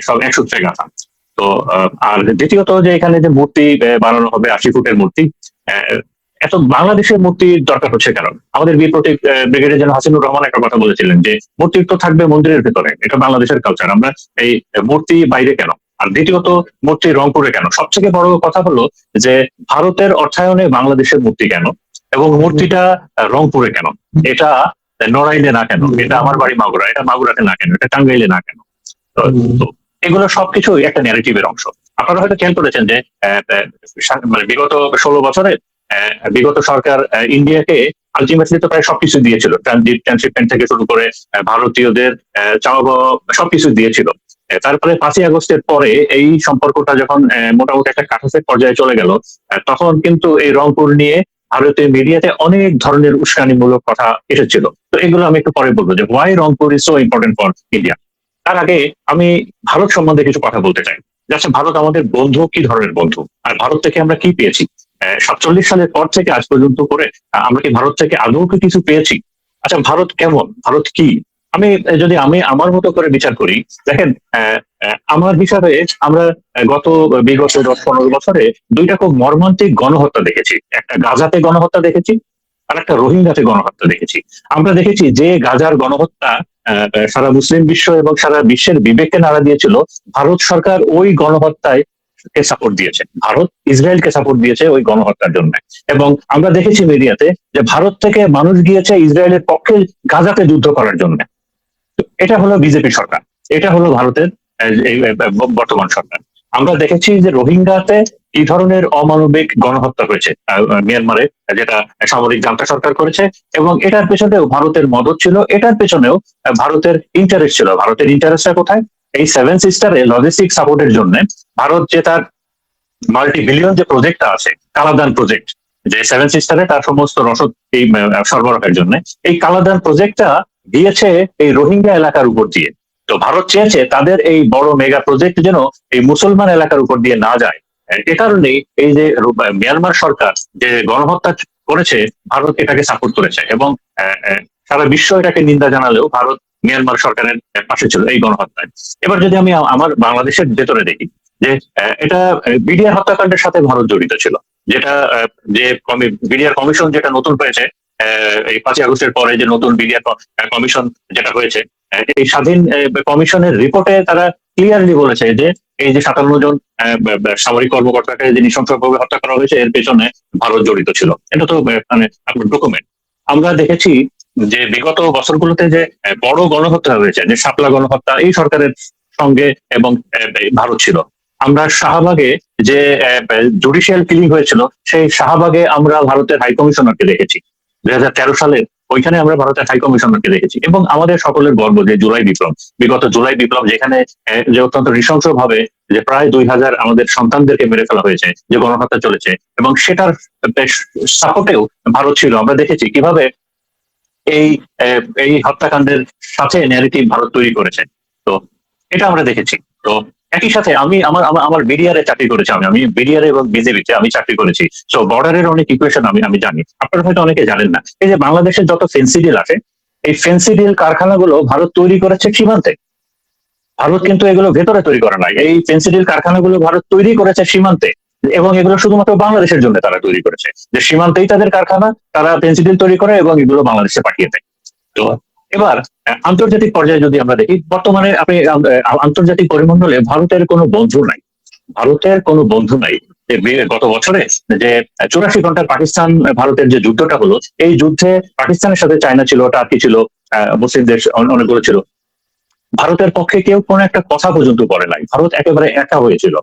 সব এক সূত্রে গাঁথা। তো আর দ্বিতীয়ত যে এখানে যে মূর্তি বানানো হবে 80 ফুটের মূর্তি, আহ, এত বাংলাদেশের মূর্তির দরকার হচ্ছে কেন? আমাদের বীর প্রতীক ব্রিগেডিয়ার জেনারেল হাসিনুর রহমান একটা কথা বলেছিলেন যে মূর্তি তো থাকবে মন্দিরের ভেতরে, এটা বাংলাদেশের কালচার, আমরা এই মূর্তি বাইরে কেন? আর দ্বিতীয়ত মূর্তি রংপুরে কেন? সবথেকে বড় কথা হলো যে ভারতের অর্থায়নে বাংলাদেশের মূর্তি কেন, এবং মূর্তিটা রংপুরে কেন? এটা নড়াইলে না কেন? এটা আমার বাড়ি মাগুরা, এটা মাগুরাতে না কেন? এটা টাঙ্গাইলে না কেন? তো তো এগুলো সবকিছু একটা ন্যারেটিভের অংশ। আপনারা হয়তো খেয়াল করেছেন যে মানে বিগত 16 বছরে বিগত সরকার ইন্ডিয়াকে আলটিমেটলি তো প্রায় সবকিছু দিয়েছিল, ট্রানজিট ট্রান্সশিপমেন্ট থেকে শুরু করে ভারতীয়দের চাওয়া পাওয়া সবকিছু দিয়েছিল। তারপরে 5ই আগস্টের পরে এই সম্পর্কটা যখন মোটামুটি একটা কাঠাসের পর্যায়ে চলে গেল, তখন কিন্তু এই রংপুর নিয়ে ভারতীয় মিডিয়াতে অনেক ধরনের উস্কানিমূলক কথা এসেছিল। তো এগুলো আমি একটু পরে বলবো যে why Rangpur is so important for India. তার আগে আমি ভারত সম্বন্ধে কিছু কথা বলতে চাই। আচ্ছা, ভারত আমাদের বন্ধু, কি ধরনের বন্ধু, আর ভারত থেকে আমরা কি পেয়েছি? 47 সালের পর থেকে আজ পর্যন্ত করে আমরা কি ভারত থেকে আদৌ কি কিছু পেয়েছি? আচ্ছা, ভারত কেমন, ভারত কি? আমি যদি আমি আমার মতো করে বিচার করি, দেখেন, আমার হিসাবে আমরা বিগত 10-15 বছরে দুইটা খুব মর্মান্তিক গণহত্যা দেখেছি। একটা গাজাতে গণহত্যা দেখেছি, আর একটা রোহিঙ্গাতে গণহত্যা দেখেছি। আমরা দেখেছি যে গাজার গণহত্যা সারা মুসলিম বিশ্ব এবং সারা বিশ্বের বিবেককে নাড়া দিয়েছিল, ভারত সরকার ওই গণহত্যায় কে সাপোর্ট দিয়েছে, ভারত ইসরায়েলকে সাপোর্ট দিয়েছে ওই গণহত্যার জন্য। এবং আমরা দেখেছি মিডিয়াতে যে ভারত থেকে মানুষ গিয়েছে ইসরায়েলের পক্ষে গাজাতে যুদ্ধ করার জন্য। এটা হলো বিজেপি সরকার, এটা হলো ভারতের বর্তমান সরকার। আমরা দেখেছি যে রোহিঙ্গাতে কি ধরনের অমানবিক গণহত্যা হয়েছে মিয়ানমারে, যেটা সামরিক জান্তা সরকার করেছে, এবং এটার পেছনেও ভারতের মদত ছিল, এটার পেছনেও ভারতের ইন্টারেস্ট ছিল। ভারতের ইন্টারেস্টটা কোথায়? এই 7 সিস্টারে লজিস্টিক সাপোর্টের জন্য ভারত যে তার মাল্টি-বিলিয়ন যে প্রজেক্টটা আছে, কালাদান প্রজেক্ট, যে 7 সিস্টারে তার সমস্ত রসদ এই সরবরাহের জন্য, এই কালাদান প্রজেক্টটা দিয়েছে এই রোহিঙ্গা এলাকার উপর দিয়ে। তো ভারত চেয়েছে তাদের এই বড় মেগা প্রজেক্ট যেন এই মুসলমান এলাকার উপর দিয়ে না যায়। এ কারণেই এই যে মিয়ানমার সরকার যে গণহত্যা করেছে, ভারত এটাকে সাপোর্ট করেছে, এবং সারা বিশ্ব এটাকে নিন্দা জানালেও ভারত মিয়ানমার সরকারের পাশে ছিল এই গণহত্যায়। এবার যদি আমি আমার বাংলাদেশের ভেতরে দেখি, যে এটা বিডিআর হত্যাকাণ্ডের সাথে ভারত জড়িত ছিল, যেটা যে বিডিআর কমিশন যেটা নতুন হয়েছে, এই 5ই আগস্টের পরে যে নতুন বিডিআর কমিশন যেটা হয়েছে, এই স্বাধীন কমিশনের রিপোর্টে তারা ক্লিয়ারলি বলেছে যে এই যে 57 জন সামরিক কর্মকর্তাকে যে নৃশংসভাবে হত্যা করা হয়েছে, এর পেছনে ভারত জড়িত ছিল। এটা তো মানে আপনার ডকুমেন্ট। আমরা দেখেছি যে বিগত বছরগুলোতে যে বড় গণহত্যা হয়েছে, যে শাপলা গণহত্যা, এই সরকারের সঙ্গে এবং ভারত ছিল। আমরা শাহবাগে যে জুডিশিয়াল কিলিং হয়েছিল, সেই শাহবাগে আমরা ভারতের হাই কমিশনারকে দেখেছি 2013 সালে। ওইখানে আমরা ভারতের হাই কমিশনারকে দেখেছি। এবং আমাদের সকলের গর্ব যে জুলাই বিপ্লব, বিগত জুলাই বিপ্লব, যেখানে যে অত্যন্ত নৃশংস ভাবে যে প্রায় 2000 আমাদের সন্তানদেরকে মেরে ফেলা হয়েছে, যে গণহত্যা চলেছে, এবং সেটার সাপোর্টেও ভারত ছিল। আমরা দেখেছি কিভাবে এই এই হত্যাকাণ্ডের সাথে ন্যারেটিভ ভারত তৈরি করেছে। তো এটা আমরা দেখেছি। তো একই সাথে আমি আমার আমার আমার বিডিআরে চাকরি করেছি, আমি বিডিআর এবং বিজেপিতে আমি চাকরি করেছি। তো বর্ডারের অনেক ইকুয়েশন আমি জানি, আপনারা হয়তো অনেকে জানেন না। এই যে বাংলাদেশের যত ফেন্সিডিল আছে, এই ফেন্সিডিল কারখানাগুলো ভারত তৈরি করেছে সীমান্তে। ভারত কিন্তু এগুলো ভেতরে তৈরি করে নাই, এই ফেন্সিডিল কারখানাগুলো ভারত তৈরি করেছে সীমান্তে। এবং এগুলো শুধুমাত্র বাংলাদেশের জন্য তারা তৈরি করেছে, যে সীমান্তেই তাদের কারখানা, তারা ফেন্সিডিল তৈরি করে এবং এগুলো বাংলাদেশে পাঠিয়ে দেয়। তো এবার আন্তর্জাতিক পর্যায়ে যদি আমরা দেখি, বর্তমানে আপনি আন্তর্জাতিক পরিমণ্ডলে ভারতের কোনো বন্ধু নাই, ভারতের কোনো বন্ধু নাই। গত বছরে যে 84 ঘন্টার পাকিস্তান ভারতের যে যুদ্ধটা হলো, এই যুদ্ধে পাকিস্তানের সাথে চায়না ছিল, টার্কি ছিল, মুসলিম দেশ অনেকগুলো ছিল। ভারতের পক্ষে কেউ কোনো একটা কথা পর্যন্ত বলে নাই, ভারত একেবারে একা হয়েছিল।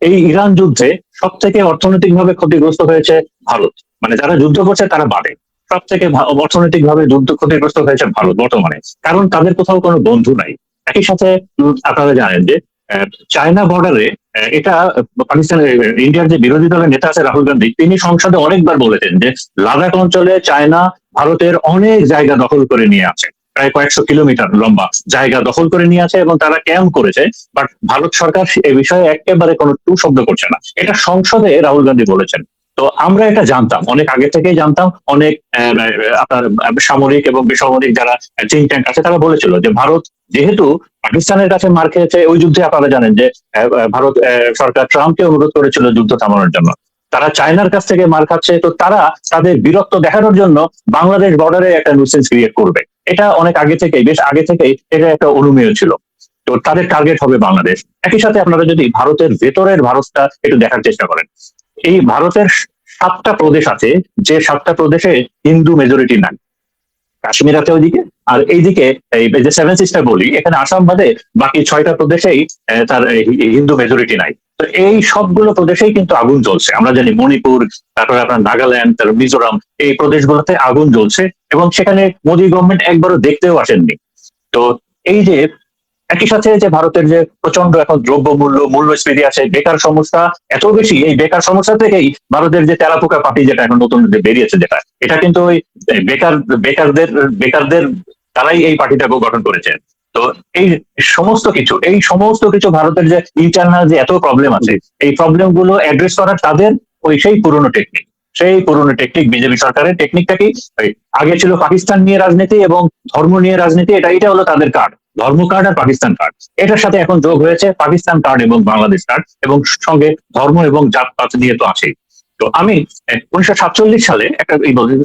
এই ইরান যুদ্ধে সব থেকে অর্থনৈতিকভাবে ক্ষতিগ্রস্ত হয়েছে ভারত, মানে যারা যুদ্ধ করছে তারা বাদে সব থেকে অর্থনৈতিক ভাবে যুদ্ধ ক্ষতিগ্রস্ত হয়েছে ভারত বর্তমানে, কারণ তাদের কোথাও কোনো বন্ধু নাই। একই সাথে আপনারা জানেন যে চায়না বর্ডারে এটা পাকিস্তানের ইন্ডিয়ার যে বিরোধী দলের নেতা আছে রাহুল গান্ধী, তিনি সংসদে অনেকবার বলেছেন যে লাদাখ অঞ্চলে চায়না ভারতের অনেক জায়গা দখল করে নিয়ে আছে, প্রায় কয়েকশো কিলোমিটার লম্বা জায়গা দখল করে নিয়ে আছে, এবং তারা ক্যাম্প করেছে। বাট ভারত সরকার এ বিষয়ে একেবারে কোনো টু শব্দ করছে না। এটা সংসদে রাহুল গান্ধী বলেছেন। তো আমরা এটা জানতাম, অনেক আগে থেকেই জানতাম। অনেক আপনার সামরিক এবং বেসামরিক যারা থিঙ্ক ট্যাঙ্ক আছে তারা বলেছিল যে ভারত যেহেতু পাকিস্তানের কাছে মার খেয়েছে ওই যুদ্ধে, আপনারা জানেন যে ভারত সরকার ট্রাম্পকে অনুরোধ করেছিল যুদ্ধ থামানোর জন্য। তারা চায়নার কাছ থেকে মার খাচ্ছে, তো তারা তাদের বীরত্ব দেখানোর জন্য বাংলাদেশ বর্ডারে একটা নিউসেন্স ক্রিয়েট করবে। এটা অনেক আগে থেকেই, বেশ আগে থেকেই এটা একটা অনুমেয় ছিল। তো তাদের টার্গেট হবে বাংলাদেশ। একই সাথে আপনারা যদি ভারতের ভেতরের ভারতটা একটু দেখার চেষ্টা করেন, এই ভারতের 7টা প্রদেশ আছে, যে 7টা প্রদেশে হিন্দু মেজরিটি নাই। কাশ্মীর আছে ওইদিকে, আর এইদিকে এই যে সেভেন সিস্টার বলি, এখানে আসাম বাদে বাকি 6টা প্রদেশেই তার হিন্দু মেজরিটি নাই। তো এই সবগুলো প্রদেশেই কিন্তু আগুন জ্বলছে। আমরা জানি মণিপুর, তারপরে আপনার নাগাল্যান্ড, তারপর মিজোরাম, এই প্রদেশগুলোতে আগুন জ্বলছে এবং সেখানে মোদী গভর্নমেন্ট একবারও দেখতেও আসেননি। তো এই যে একই সাথে যে ভারতের যে প্রচন্ড এখন দ্রব্য মূল্যস্ফীতি আছে, বেকার সমস্যা এত বেশি, এই বেকার সমস্যা থেকেই ভারতের যে তেলাপোকা পার্টি যেটা এখন নতুন বেরিয়েছে, যেটা এটা কিন্তু ওই বেকার বেকারদের বেকারদের তারাই এই পার্টিটাকে গঠন করেছে। তো এই সমস্ত কিছু ভারতের যে ইন্টারনাল যে এত প্রবলেম আছে, এই প্রবলেম গুলো অ্যাড্রেস করার তাদের ওই সেই পুরনো টেকনিক বিজেপি সরকারের টেকনিকটা কি, আগে ছিল পাকিস্তান নিয়ে রাজনীতি এবং ধর্ম নিয়ে রাজনীতি, এটা হলো তাদের কার্ড, ধর্ম কার্ড আর পাকিস্তান কার্ড। এটার সাথে এখন যোগ হয়েছে পাকিস্তান কার্ড এবং বাংলাদেশ কার্ড, এবং সঙ্গে ধর্ম এবং জাতপাত নিয়ে তো আছেই। তো আমি 1947 সালে একটা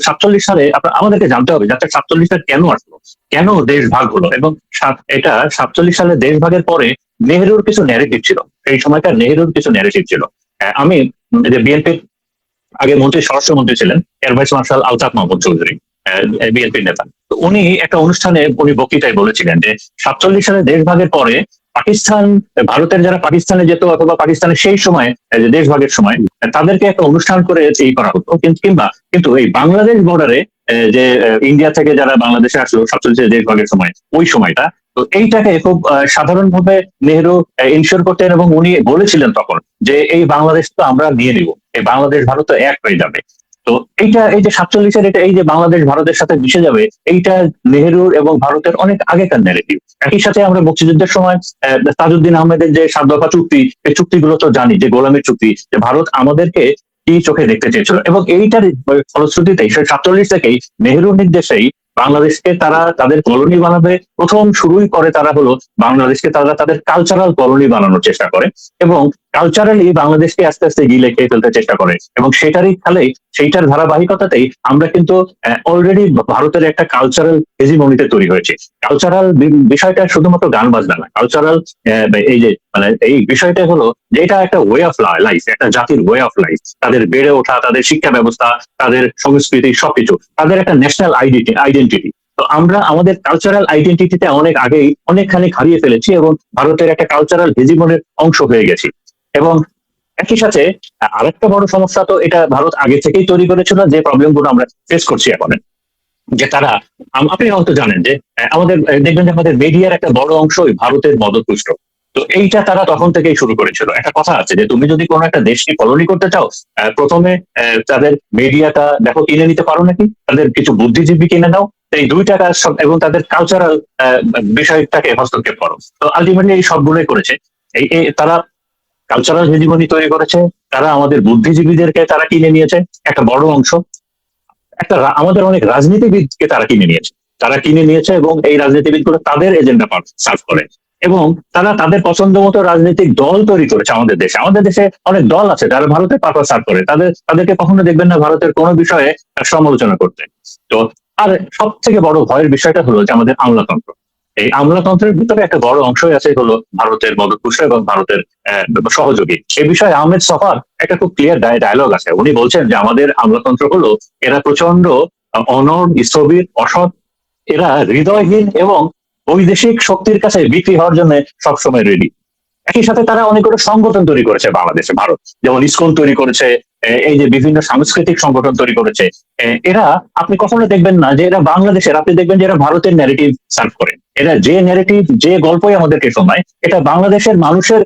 47 সালে আমাদেরকে জানতে হবে যাতে 47টা কেন আসলো, কেন দেশ ভাগ হলো, এবং এটা 47 সালে দেশ ভাগের পরে নেহরুর কিছু ন্যারেটিভ ছিল, সেই সময়কার নেহরুর কিছু ন্যারেটিভ ছিল। আমি যে বিএনপির আগে মন্ত্রী, স্বরাষ্ট্রমন্ত্রী ছিলেন air vice marshal Altaf Mahmud Chowdhury, বিএনপির নেতা। তো উনি একটা অনুষ্ঠানে উনি বক্তৃতায় বলেছিলেন যে 47 সালে দেশ ভাগের পরে পাকিস্তান, ভারতের যারা পাকিস্তানে যেত অথবা পাকিস্তানের সেই সময় যে দেশ ভাগের সময় তাদেরকে একটা অনুষ্ঠান করে এই করা হতো, কিন্তু এই বাংলাদেশ বর্ডারে যে ইন্ডিয়া থেকে যারা বাংলাদেশে আসলো 47 দেশ ভাগের সময়, ওই সময়টা, তো এইটাকে খুব সাধারণভাবে নেহরু ইনশিওর করতেন এবং উনি বলেছিলেন তখন যে এই বাংলাদেশ তো আমরা নিয়ে নিব, এই বাংলাদেশ ভারত তো এক হয়ে যাবে। তো এই যে 47-এর এটা, এই যে বাংলাদেশ ভারতের সাথে মিশে যাবে, এইটা নেহরুর এবং ভারতের অনেক আগেকার ন্যারেটিভ। একই সাথে আমরা মুক্তিযুদ্ধের সময় তাজউদ্দিন আহমেদের যে 7 দফা চুক্তি, এই চুক্তিগুলো তো জানি যে গোলামীর চুক্তি, যে ভারত আমাদেরকে কি চোখে দেখতে চেয়েছিল, এবং এইটার ফলশ্রুতিতেই 47 থেকেই নেহরুর নির্দেশেই বাংলাদেশকে তারা তাদের কলোনি বানাবে। প্রথম শুরুই করে তারা হলো বাংলাদেশকে তারা তাদের কালচারাল কলোনি বানানোর চেষ্টা করে, এবং কালচারালি বাংলাদেশকে আস্তে আস্তে গিলে খেয়ে ফেলতে চেষ্টা করে, এবং সেইটার ধারাবাহিকতাতেই আমরা কিন্তু অলরেডি ভারতের একটা কালচারাল হেজিমনিতে তৈরি হয়েছে। কালচারাল বিষয়টা শুধুমাত্র গান বাজনা না, কালচারাল এই যে মানে এই বিষয়টা হলো যে এটা একটা ওয়ে অফ লাইফ, একটা জাতির ওয়ে অফ লাইফ, তাদের বেড়ে ওঠা, তাদের শিক্ষা ব্যবস্থা, তাদের সংস্কৃতি, সবকিছু, তাদের একটা ন্যাশনাল আইডেন্টিটি। তো আমরা আমাদের কালচারাল আইডেন্টিটিতে অনেক আগেই অনেকখানি হারিয়ে ফেলেছি এবং ভারতের একটা কালচারাল হেজিমনের অংশ হয়ে গেছি। এবং একই সাথে আরেকটা বড় সমস্যা, তো এটা ভারত আগে থেকেই তৈরি করেছিল, যে প্রবলেম গুলো আমরা ফেস করছি এখন, যে তারা, আপনি হয়তো জানেন যে আমাদের দেখবেন যে আমাদের মিডিয়ার একটা বড় অংশই ভারতের মদতপুষ্ট। তো এইটা তারা তখন থেকেই শুরু করেছিল। একটা কথা আছে যে তুমি যদি কোনো একটা দেশকে কলোনি করতে চাও, প্রথমে তাদের মিডিয়াটা দেখো কিনে নিতে পারো নাকি, তাদের কিছু বুদ্ধিজীবী কিনে দাও, এই 2 টাকা সব, এবং তাদের কালচারাল বিষয়টাকে হস্তক্ষেপ করো। তো আলটিমেটলি এই সবগুলোই করেছে। তারা কালচারাল হেজিমনি তৈরি করেছে, তারা আমাদের বুদ্ধিজীবীদেরকে তারা কিনে নিয়েছে একটা বড় অংশ, আমাদের অনেক রাজনীতিবিদকে তারা কিনে নিয়েছে এবং এই রাজনীতিবিদগুলো তাদের এজেন্ডা সার্ভ করে, এবং তারা তাদের পছন্দ মতো রাজনৈতিক দল তৈরি করেছে। আমাদের দেশে অনেক দল আছে যারা ভারতের পারপাস সার্ভ করে, তাদেরকে কখনো দেখবেন না ভারতের কোনো বিষয়ে সমালোচনা করতে। তো আর সব থেকে বড় ভয়ের বিষয়টা হলো যে আমাদের আমলাতন্ত্র, এই আমলাতন্ত্রের ভিতরে একটা বড় অংশই আছে হলো ভারতের মদতপুষ্ট এবং ভারতের সহযোগী। সে বিষয়ে আহমেদ সফার একটা খুব ক্লিয়ার ডায়লগ আছে। উনি বলছেন যে আমাদের আমলাতন্ত্র হলো, এরা প্রচন্ড অনড়, স্থবির, অসৎ, এরা হৃদয়হীন এবং বৈদেশিক শক্তির কাছে বিক্রি হওয়ার জন্য সবসময় রেডি। একই সাথে তারা অনেকগুলো সংগঠন তৈরি করেছে বাংলাদেশে, ভারত যেমন ইসকন তৈরি করেছে, এই যে বিভিন্ন সাংস্কৃতিক সংগঠন তৈরি করেছে। এরা, আপনি কখনো দেখবেন না যে এরা বাংলাদেশের, আপনি দেখবেন যে এরা ভারতের ন্যারেটিভ সার্ভ করে। এরা যে ন্যারেটিভ, যে গল্পই আমাদেরকে শোনায়, এটা বাংলাদেশের মানুষের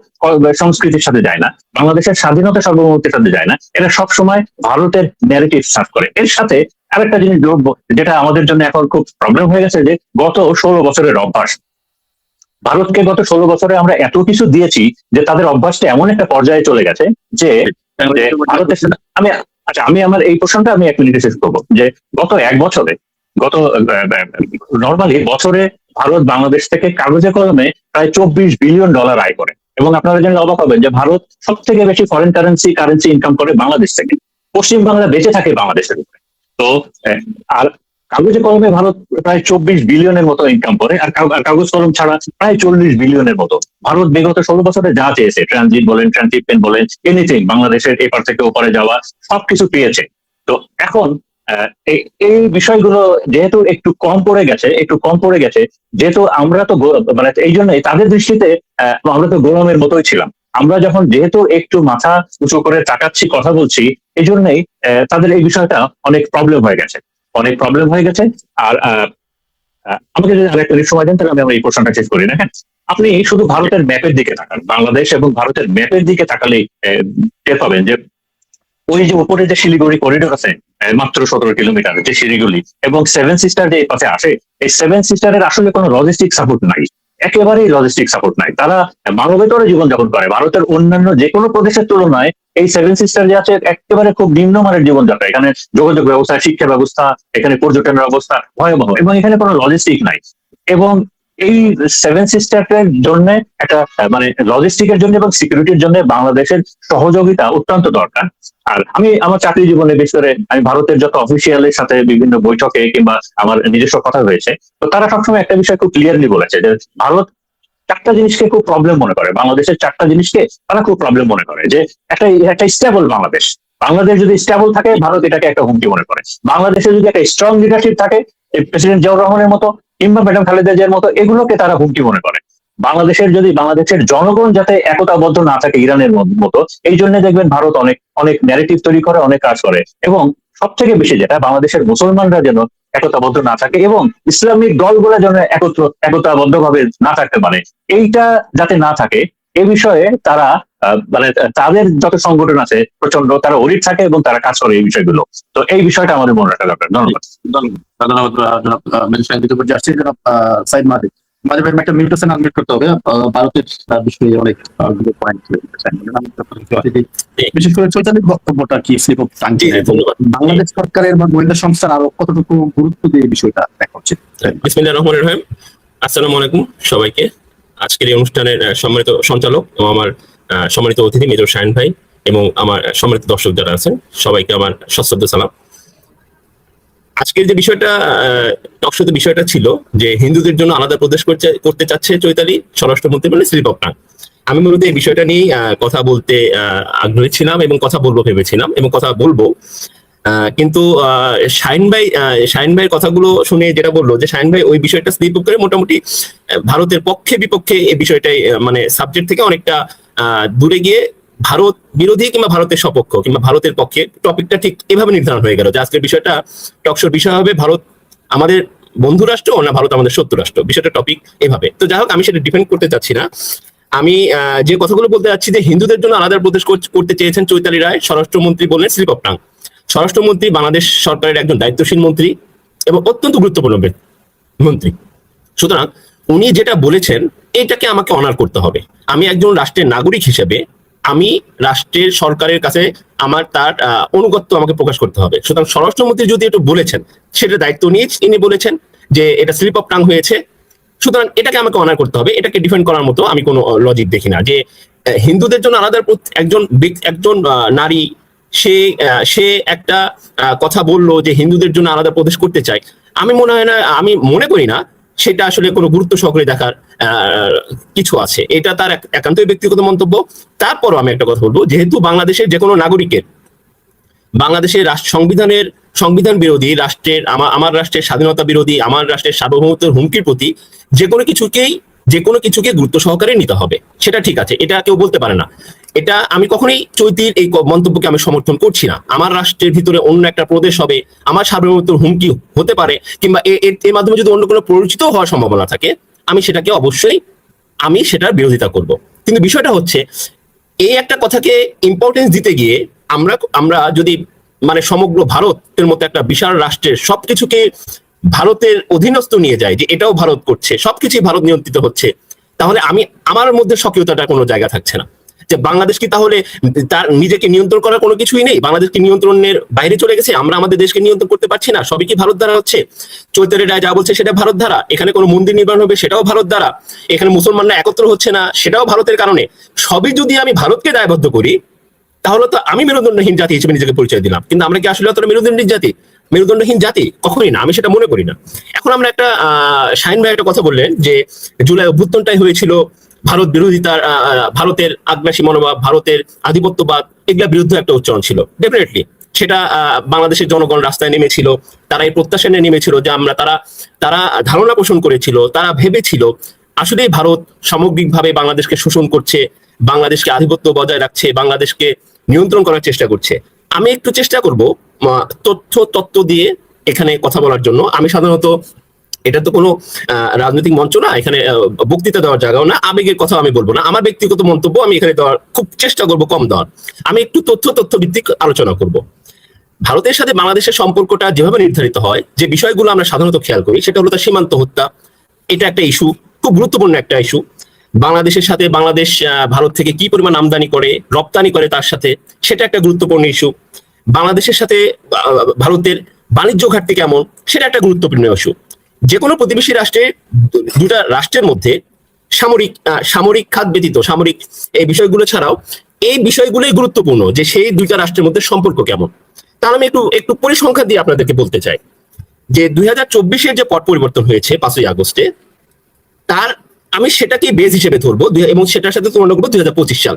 সংস্কৃতির সাথে যায় না, বাংলাদেশের স্বাধীনতা সার্বভৌমত্বের সাথে যায় না, এরা সব সময় ভারতের ন্যারেটিভ সার্ভ করে। এর সাথে আরেকটা জিনিস যোগ, যেটা আমাদের জন্য এখন খুব প্রবলেম হয়ে গেছে, যে গত 16 বছরের অভ্যাস, ভারতকে গত 16 বছরে আমরা এত কিছু দিয়েছি যে তাদের অভ্যাসটা এমন একটা পর্যায়ে চলে গেছে যে ভারতের সাথে, আমি আচ্ছা, আমি আমার এই প্রশ্নটা আমি 1 মিনিটে শেষ করবো, যে গত 1 বছরে, গত নর্মালি বছরে ভারত বাংলাদেশ থেকে কাগজে কলমে প্রায় $24 বিলিয়ন আয় করে, এবং আপনারা জেনে অবাক হবেন যে ভারত সব থেকে বেশি ফরেন কারেন্সি ইনকাম করে বাংলাদেশ থেকে। পশ্চিম বাংলা বেঁচে থাকে বাংলাদেশের উপরে। তো আর কাগজে কলমে ভারত প্রায় 24 বিলিয়নের মতো ইনকাম করে, আর কাগজ কলম ছাড়া প্রায় 40 বিলিয়নের মতো। ভারত বিগত 16 বছরে যা চেয়েছে, ট্রানজিট বলেন, ট্রানজিটমেন্ট বলেন, এনিথিং, বাংলাদেশের এপার থেকে ওপারে যাওয়া, সবকিছু পেয়েছে। তো এখন এই বিষয়গুলো যেহেতু একটু কম পড়ে গেছে, যেহেতু আমরা তো মানে এই জন্যই তাদের দৃষ্টিতে আমরা তো গোলামের মতোই ছিলাম। আমরা যখন যেহেতু একটু মাথা উঁচু করে তাকাচ্ছি, কথা বলছি, এই জন্যই তাদের এই বিষয়টা অনেক প্রবলেম হয়ে গেছে, অনেক প্রবলেম হয়ে গেছে। আর আমাকে যদি আরেকটা সময় দেন, তাহলে আমি আমার এই প্রশ্নটা শেষ করি না। হ্যাঁ, আপনি শুধু ভারতের ম্যাপের দিকে তাকান, বাংলাদেশ এবং ভারতের ম্যাপের দিকে তাকালেই টের পাবেন যে ওই যে উপরে যে শিলিগুড়ি করিডোর আছে, মাত্র 17 কিলোমিটার যে শিলিগুড়ি, এবং সেভেন সিস্টার যে এই পাশে আসে, এই সেভেন সিস্টারের আসলে কোনো লজিস্টিক সাপোর্ট নাই, একেবারেই লজিস্টিক সাপোর্ট নাই। তারা মানবেতরে জীবনযাপন করে, ভারতের অন্যান্য যে কোনো প্রদেশের তুলনায় এই সেভেন সিস্টার যে আছে একেবারে খুব নিম্নমানের জীবনযাত্রা। এখানে যোগাযোগ ব্যবস্থা, শিক্ষা ব্যবস্থা, এখানে পর্যটনের অবস্থা ভয়াবহ, এবং এখানে কোনো লজিস্টিক নাই। এবং এই সেভেন সিস্টারের জন্য একটা মানে লজিস্টিকের জন্য এবং সিকিউরিটির জন্য বাংলাদেশের সহযোগিতা অত্যন্ত দরকার। আর আমি আমার চাকরি জীবনে, বিশেষ করে আমি ভারতের যত অফিসিয়ালের সাথে বিভিন্ন বৈঠকে কিংবা আমার নিজস্ব কথা হয়েছে, তো তারা সবসময় একটা বিষয় খুব ক্লিয়ারলি বলেছে যে ভারত 4টা জিনিসকে খুব প্রবলেম মনে করে, বাংলাদেশের 4টা জিনিসকে তারা খুব প্রবলেম মনে করে। যে একটা স্টেবল বাংলাদেশ, বাংলাদেশ যদি স্টেবল থাকে, ভারত এটাকে একটা হুমকি মনে করে। বাংলাদেশে যদি একটা স্ট্রং লিডারশিপ থাকে, প্রেসিডেন্ট জিয়াউর রহমানের মতো কিংবা ম্যাডাম খালেদা জিয়ার মতো, এগুলোকে তারা হুমকি মনে করে। বাংলাদেশের জনগণ যাতে একতাবদ্ধ না থাকে ইরানের মতো, এই জন্য দেখবেন ভারত অনেক অনেক ন্যারেটিভ তৈরি করে, অনেক কাজ করে। এবং সব থেকে বেশি যেটা, বাংলাদেশের মুসলমানরা যেন একতাবদ্ধ না থাকে এবং ইসলামিক দলগুলো যেন একতাবদ্ধ ভাবে না থাকতে পারে, এইটা যাতে না থাকে, এই বিষয়ে তারা মানে তাদের যত সংগঠন আছে প্রচন্ড, তারা অডিট থাকে এবং তারা কাজ করে এই বিষয়গুলো। তো এই বিষয়টা আমাদের মনে রাখা দরকার। ধন্যবাদ। একটা মিনিট আছে, আনমিউট করতে হবে। ভারতের বিষয়ে অনেক পয়েন্ট, বিশেষ করে চৈতালির বক্তব্যটা কি স্লিপ অফ টাং, বাংলাদেশ সরকারের বা গোয়েন্দা সংস্থার আরো কতটুকু গুরুত্ব দিয়ে বিষয়টা দেখা উচিত। বিসমিল্লাহির রহমানির রহিম। আসসালামু আলাইকুম সবাইকে। আজকের এই অনুষ্ঠানের সম্মানিত সঞ্চালক এবং আমার সম্মানিত অতিথি মেজর শাহিন ভাই এবং আমার সম্মানিত দর্শক যারা আছেন, সবাইকে আমার সশ্রদ্ধ সালাম। আজকের যে বিষয়টা টকশোতে বিষয়টা ছিল যে হিন্দুদের জন্য আলাদা প্রদেশ করতে চাচ্ছে চৈতালি, স্বরাষ্ট্রমন্ত্রী বলে স্লিপ অফ টাং। আমি মূলত এই বিষয়টা নিয়ে কথা বলতে আগ্রহী ছিলাম এবং কথা বলবো ভেবেছিলাম এবং কথা বলবো। কিন্তু শাহিন ভাইয়ের কথাগুলো শুনে যেটা বললো যে শাহিন ভাই ওই বিষয়টা স্লিপ করে মোটামুটি ভারতের পক্ষে বিপক্ষে এই বিষয়টাই মানে সাবজেক্ট থেকে অনেকটা দূরে গিয়ে ভারত বিরোধী কিংবা ভারতের সপক্ষ কিংবা ভারতের পক্ষে টপিকটা ঠিক এভাবে নির্ধারণ হয়ে গেল যে আজকের বিষয়টা টকশোর বিষয় হবে ভারত আমাদের বন্ধু রাষ্ট্র না ভারত আমাদের শত্রু রাষ্ট্র, বিষয়টা টপিক এভাবে। তো যাই হোক, আমি সেটা ডিফেন্ড করতে চাচ্ছি না। আমি যে কথাগুলো বলতে চাচ্ছি যে হিন্দুদের জন্য আলাদা প্রদেশ করতে চেয়েছেন চৈতালি রায়, স্বরাষ্ট্রমন্ত্রী বললেন স্লিপ অফ টাং। স্বরাষ্ট্রমন্ত্রী বাংলাদেশ সরকারের একজন দায়িত্বশীল মন্ত্রী এবং অত্যন্ত গুরুত্বপূর্ণ মন্ত্রী। সুতরাং উনি যেটা বলেছেন এটাকে আমাকে অনার করতে হবে। আমি একজন রাষ্ট্রের নাগরিক হিসেবে আমি রাষ্ট্রের সরকারের কাছে আমার তার অনুগত্য আমাকে প্রকাশ করতে হবে। সুতরাং স্বরাষ্ট্রমন্ত্রী যদি একটু বলেছেন, সেটা দায়িত্ব নিয়ে তিনি বলেছেন যে এটা স্লিপ অফ টাং হয়েছে, সুতরাং এটাকে আমাকে অনার করতে হবে। এটাকে ডিফেন্ড করার মতো আমি কোনো লজিক দেখি না। যে হিন্দুদের জন্য আলাদা একজন নারী সে একটা কথা বললো যে হিন্দুদের জন্য আলাদা প্রদেশ করতে চায়, আমি মনে করি না সেটা আসলে কোনো গুরুত্ব সহকারে দেখার কিছু আছে। এটা তার একান্তই ব্যক্তিগত মন্তব্য। তারপরও আমি একটা কথা বলবো, যেহেতু বাংলাদেশের যে কোনো নাগরিকের বাংলাদেশের সংবিধান বিরোধী রাষ্ট্রের আমার রাষ্ট্রের স্বাধীনতা বিরোধী, আমার রাষ্ট্রের সার্বভৌমত্বের হুমকির প্রতি যে কোনো কিছুকে গুরুত্ব সহকারে নিতে হবে, সেটা ঠিক আছে, এটা কেউ বলতে পারে না। এটা আমি কখনোই চৈতির এই মন্তব্যকে আমি সমর্থন করছি না। আমার রাষ্ট্রের ভিতরে অন্য একটা প্রদেশ হবে, আমার সার্বভৌমত্বের হুমকি হতে পারে, কিংবা এর মাধ্যমে যদি অন্য কোনো পরিচিত হওয়ার সম্ভাবনা থাকে, আমি সেটাকে অবশ্যই সেটার বিরোধিতা করব। কিন্তু বিষয়টা হচ্ছে এই একটা কথাকে ইম্পর্টেন্স দিতে গিয়ে আমরা যদি মানে সমগ্র ভারতের মতো একটা বিশাল রাষ্ট্রের সবকিছুকে ভারতের অধীনস্থ নিয়ে যায়, যে এটাও ভারত করছে, সবকিছুই ভারত নিয়ন্ত্রিত হচ্ছে, তাহলে আমার মধ্যে স্বকীয়তাটা কোনো জায়গা থাকছে না। যে বাংলাদেশ কি তাহলে তার নিজেকে নিয়ন্ত্রণ করার কোনো কিছুই নেই? বাংলাদেশকে নিয়ন্ত্রণের বাইরে চলে গেছে, আমরা আমাদের দেশকে নিয়ন্ত্রণ করতে পারছি না, সবই কি ভারত দ্বারা হচ্ছে? চৈতালি রায় যা বলছে সেটা ভারত দ্বারা, এখানে কোনো মন্দির নির্মাণ হবে সেটাও ভারত দ্বারা, এখানে মুসলমানরা একত্র হচ্ছে না সেটাও ভারতের কারণে। সবই যদি আমি ভারতকে দায়বদ্ধ করি, তাহলে তো আমি মেরুদণ্ডহীন জাতি হিসেবে নিজেকে পরিচয় দিলাম। কিন্তু আমরা কি আসলে অতটা মেরুদণ্ডহীন জাতি? মেরুদণ্ডহীন জাতি কখনই না, আমি সেটা মনে করি না। এখন আমরা একটা শাহিন ভাই একটা কথা বললেন যে জুলাই অভ্যুত্থানটাই হয়েছিল ভারত বিরোধিতার, ভারতের আগ্রাসী মনোভাব, ভারতের আধিপত্যবাদ, এগুলোর বিরুদ্ধে একটা উচ্চারণ ছিল। ডেফিনেটলি সেটা বাংলাদেশের জনগণ রাস্তায় নেমেছিল, তারা এই প্রত্যাশা নিয়ে নেমেছিল যে তারা ধারণা পোষণ করেছিল, তারা ভেবেছিল আসলেই ভারত সামগ্রিকভাবে বাংলাদেশকে শোষণ করছে, বাংলাদেশকে আধিপত্য বজায় রাখছে, বাংলাদেশকে নিয়ন্ত্রণ করার চেষ্টা করছে। আমি একটু চেষ্টা করব তথ্য দিয়ে এখানে কথা বলার জন্য। আমি সাধারণত, এটা তো কোনো রাজনৈতিক মঞ্চ না, এখানে বক্তৃতা দেওয়ার জায়গাও না, আবেগের কথা আমি বলবো না, আমার ব্যক্তিগত মন্তব্য আমি এখানে দেওয়ার খুব চেষ্টা করব কম দেওয়ার। আমি একটু তথ্য ভিত্তিক আলোচনা করব। ভারতের সাথে বাংলাদেশের সম্পর্কটা যেভাবে নির্ধারিত হয়, যে বিষয়গুলো আমরা সাধারণত খেয়াল করি, সেটা হলো তার সীমান্ত হত্যা। এটা একটা ইস্যু, খুব গুরুত্বপূর্ণ একটা ইস্যু। বাংলাদেশের সাথে বাংলাদেশ ভারত থেকে কি পরিমাণ আমদানি করে, রপ্তানি করে তার সাথে, সেটা একটা গুরুত্বপূর্ণ ইস্যু। বাংলাদেশের সাথে ভারতের বাণিজ্য ঘাটতি কেমন, সেটা একটা গুরুত্বপূর্ণ ইস্যু। যে কোনো প্রতিবেশী রাষ্ট্রের, দুটা রাষ্ট্রের মধ্যে সামরিক খাত ব্যতীত, সামরিক এই বিষয়গুলো ছাড়াও এই বিষয়গুলোই গুরুত্বপূর্ণ, যে সেই দুইটা রাষ্ট্রের মধ্যে সম্পর্ক কেমন। তাহলে আমি একটু পরিসংখ্যান দিয়ে আপনাদেরকে বলতে চাই যে 2024-এর যে পট পরিবর্তন হয়েছে 5ই আগস্টে, আমি সেটাকে বেস হিসেবে ধরবো এবং সেটার সাথে তুলনা করবো 2025 সাল।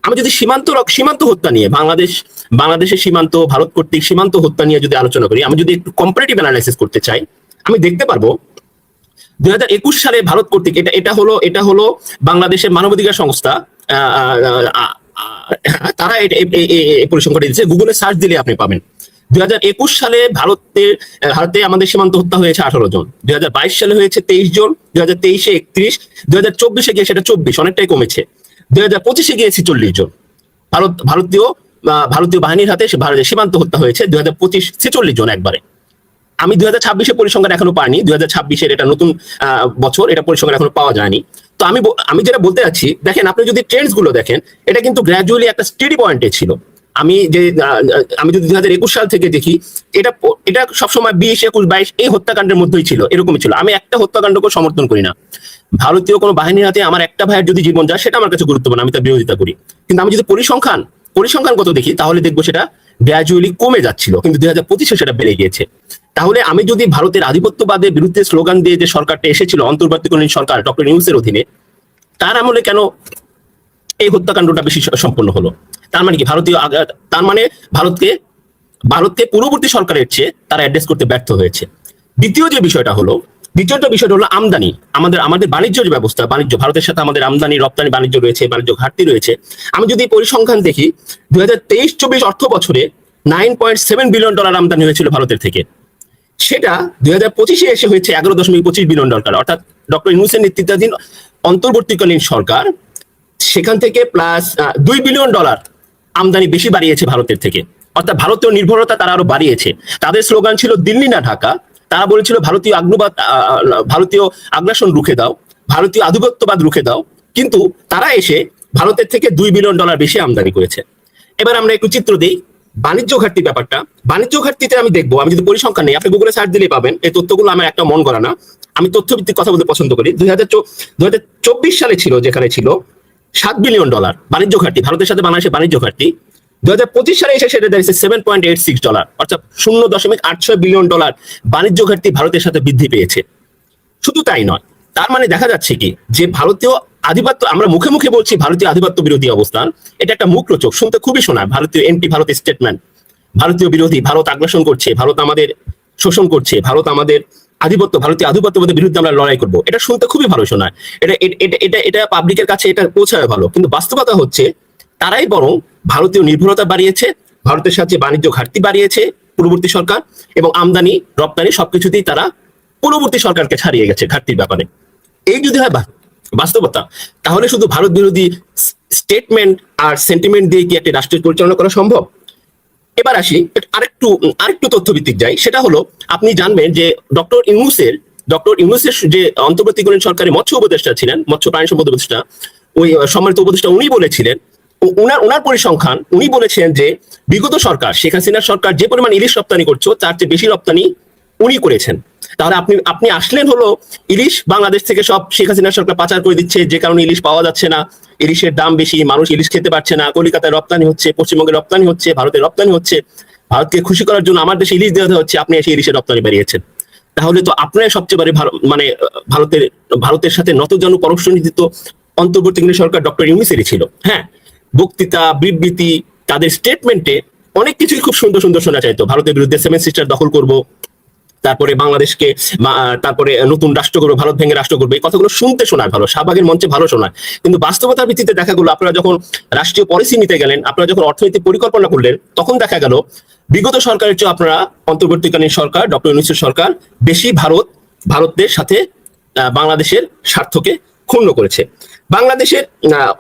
আমি যদি সীমান্ত হত্যা নিয়ে, বাংলাদেশের সীমান্ত, ভারত কর্তৃক সীমান্ত হত্যা নিয়ে যদি আলোচনা করি, আমি যদি একটু কম্পারেটিভ অ্যানালাইসিস করতে চাই, আমি দেখতে পারবো 2021 সালে ভারত কর্তৃক, এটা হলো বাংলাদেশের মানবাধিকার সংস্থা, তারা পরিসংখ্যানটা দিচ্ছে, গুগলে সার্চ দিলে আপনি পাবেন। 2021 সালে ভারতে আমাদের সীমান্ত হত্যা হয়েছে 18 জন, 2022 সালে হয়েছে 23 জন, 2023-এ 31, 2024-এ গিয়ে সেটা 24, অনেকটাই কমেছে। 2025-এ গিয়েছে 40 জন। ভারতীয় বাহিনীর হাতে সীমান্ত হত্যা হয়েছে 2025 46 জন একবারে। আমি 2026-এ পরিসংখ্যান এখনো পাইনি, 2026-এর এটা নতুন বছর, এটা পরিসংখ্যান এখনো পাওয়া যায়নি। তো আমি যেটা বলতে যাচ্ছি, দেখেন আপনি যদি ট্রেন্ডস গুলো দেখেন, এটা কিন্তু গ্র্যাজুয়ালি একটা স্টেডি পয়েন্টে ছিল। আমি যদি 2021 সাল থেকে দেখি, এটা সবসময় 20, 21, 22 এই হত্যাকাণ্ডের মধ্যেই ছিল, এরকমই ছিল। আমি একটা হত্যাকাণ্ডকে সমর্থন করি না। ভারতীয় কোনো বাহিনীর হাতে আমার একটা ভাইয়ের যদি জীবন যায়, সেটা আমার কাছে গুরুত্বপূর্ণ, আমি তার বিরোধিতা করি। কিন্তু আমি যদি পরিসংখ্যানগত দেখি, তাহলে দেখবো সেটা গ্র্যাজুয়ালি কমে যাচ্ছিল, কিন্তু 2025-এ সেটা বেড়ে গিয়েছে। তাহলে আমি যদি ভারতের আধিপত্যবাদের বিরুদ্ধে স্লোগান দিয়ে যে সরকারটা এসেছিল, অন্তর্বর্তীকালীন সরকার ডক্টর ইউনূসের অধীনে, তার আমলে কেন এই হত্যাকাণ্ডটা বেশি সম্পন্ন হলো? তার মানে কি ভারতকে পূর্ববর্তী সরকারের চেয়ে তারা অ্যাড্রেস করতে ব্যর্থ হয়েছে। দ্বিতীয়টা বিষয়টা হলো আমদানি। আমাদের বাণিজ্য যে ব্যবস্থা, ভারতের সাথে আমাদের আমদানি রপ্তানি বাণিজ্য রয়েছে, বাণিজ্য ঘাটতি রয়েছে। আমি যদি পরিসংখ্যান দেখি, 2023-24 অর্থ বছরে $9.7 বিলিয়ন আমদানি হয়েছিল ভারতের থেকে, সেটা 2025-এ এসে হয়েছে $11.25 বিলিয়ন। অর্থাৎ ডক্টর ইউনূসের নেতৃত্বাধীন অন্তর্বর্তীকালীন সরকার সেখান থেকে প্লাস $2 বিলিয়ন আমদানি বেশি বাড়িয়েছে ভারতের থেকে। অর্থাৎ ভারতীয় নির্ভরতা তারা আরো বাড়িয়েছে। তাদের স্লোগান ছিল দিল্লি না ঢাকা। তারা বলেছিল ভারতীয় আগ্রাসন রুখে দাও, ভারতীয় আধিপত্যবাদ রুখে দাও। কিন্তু তারা এসে ভারতের থেকে $2 বিলিয়ন বেশি আমদানি করেছে। এবার আমরা একটু চিত্র দিই বাণিজ্য ঘাটতি ব্যাপারটা। বাণিজ্য ঘাটতিতে আমি দেখবো, আমি যদি পরিসংখ্যান নেই, আপনি গুগলে সার্চ দিলেই পাবেন। এই তথ্যগুলো আমার একটা মন গড়া না, আমি তথ্যভিত্তিক কথা বলতে পছন্দ করি। 2024 সালে যেখানে ছিল $7 বিলিয়ন বাণিজ্য ঘাটতি, ভারতের সাথে বাংলাদেশের বাণিজ্য ঘাটতি, 2025 সালে এসে সেটা দাঁড়িয়েছে $7.86, অর্থাৎ $0.86 বিলিয়ন বাণিজ্য ঘাটতি ভারতের সাথে বৃদ্ধি পেয়েছে। শুধু তাই নয়, তার মানে দেখা যাচ্ছে কি, যে ভারতীয় আধিপত্য, আমরা মুখে মুখে বলছি ভারতীয় আধিপত্য বিরোধী অবস্থান, এটা একটা মুখরোচক, শুনতে খুবই শোনায়, ভারতীয় ভারত স্টেটমেন্ট, ভারতীয় বিরোধী, ভারত আগ্রাসন করছে, ভারত আমাদের শোষণ করছে, ভারতীয় আধিপত্যবাদের বিরুদ্ধে আমরা লড়াই করবো, এটা শুনতে খুবই ভালো শোনায়। এটা পাবলিকের কাছে এটা পৌঁছায় ভালো, কিন্তু বাস্তবতা হচ্ছে তারাই বরং ভারতীয় নির্ভরতা বাড়িয়েছে, ভারতের সাথে বাণিজ্য ঘাটতি বাড়িয়েছে পূর্ববর্তী সরকার, এবং আমদানি রপ্তানি সবকিছুতেই তারা পূর্ববর্তী সরকারকে ছাড়িয়ে গেছে ঘাটতির ব্যাপারে। এই যদি হয় বাস্তবতা, তাহলে শুধু ভারত বিরোধী স্টেটমেন্ট আর সেন্টিমেন্ট দিয়ে কি একটা রাষ্ট্রের পরিচালনা করা সম্ভব? এবার আসি আরেকটু তথ্যভিত্তিক যাই। সেটা হলো, আপনি জানবেন যে ডক্টর ইউনূসের যে অন্তর্বর্তীকালীন সরকারের মৎস্য উপদেষ্টা ছিলেন, মৎস্য প্রাণী সম্পদ উপদেষ্টা, ওই সম্মানিত উপদেষ্টা, উনি বলেছিলেন ওনার পরিসংখ্যান উনি বলেছেন যে বিগত সরকার শেখ হাসিনার সরকার যে পরিমাণ ইলিশ রপ্তানি করছো তার চেয়ে বেশি রপ্তানি উনি করেছেন। তাহলে আপনি আসলেন হলো ইলিশ বাংলাদেশ থেকে সব শেখ হাসিনার সরকার পাচার করে দিচ্ছে, যে কারণে ইলিশ পাওয়া যাচ্ছে না, ইলিশের দাম বেশি, মানুষ ইলিশ খেতে পারছে না, কলকাতায় রপ্তানি হচ্ছে, পশ্চিমবঙ্গে রপ্তানি হচ্ছে, ভারতে রপ্তানি হচ্ছে, ভারতকে খুশি করার জন্য আমার দেশে ইলিশ দেওয়া হচ্ছে, আপনি এসে ইলিশের রপ্তানি বাড়িয়েছেন। তাহলে তো আপনার সবচেয়ে বড় মানে ভারতের সাথে নতজানু পররাষ্ট্রনীতি তো অন্তর্বর্তীকালীন সরকার ডক্টর ইউনূসেরই ছিল। হ্যাঁ, বক্তৃতা, বিবৃতি, তাদের স্টেটমেন্টে অনেক কিছুই খুব সুন্দর সুন্দর শোনা চাইতো। ভারতের বিরুদ্ধে 7 সিস্টার দখল করব, তারপরে বাংলাদেশকে, তারপরে নতুন রাষ্ট্র করবো, ভারত ভেঙে রাষ্ট্র করবে, এই কথাগুলো শুনতে শোনায় ভালো, শাহবাগের মঞ্চে ভালো শোনায়। কিন্তু বাস্তবতার ভিত্তিতে দেখা গেল আপনারা যখন রাষ্ট্রীয় পলিসি নিতে গেলেন, আপনারা যখন অর্থনৈতিক পরিকল্পনা করলেন, তখন দেখা গেল বিগত সরকারের চেয়ে আপনারা অন্তর্বর্তীকালীন সরকার ডক্টর ইউনূসের সরকার বেশি ভারতের সাথে বাংলাদেশের স্বার্থকে ক্ষুণ্ণ করেছে। বাংলাদেশের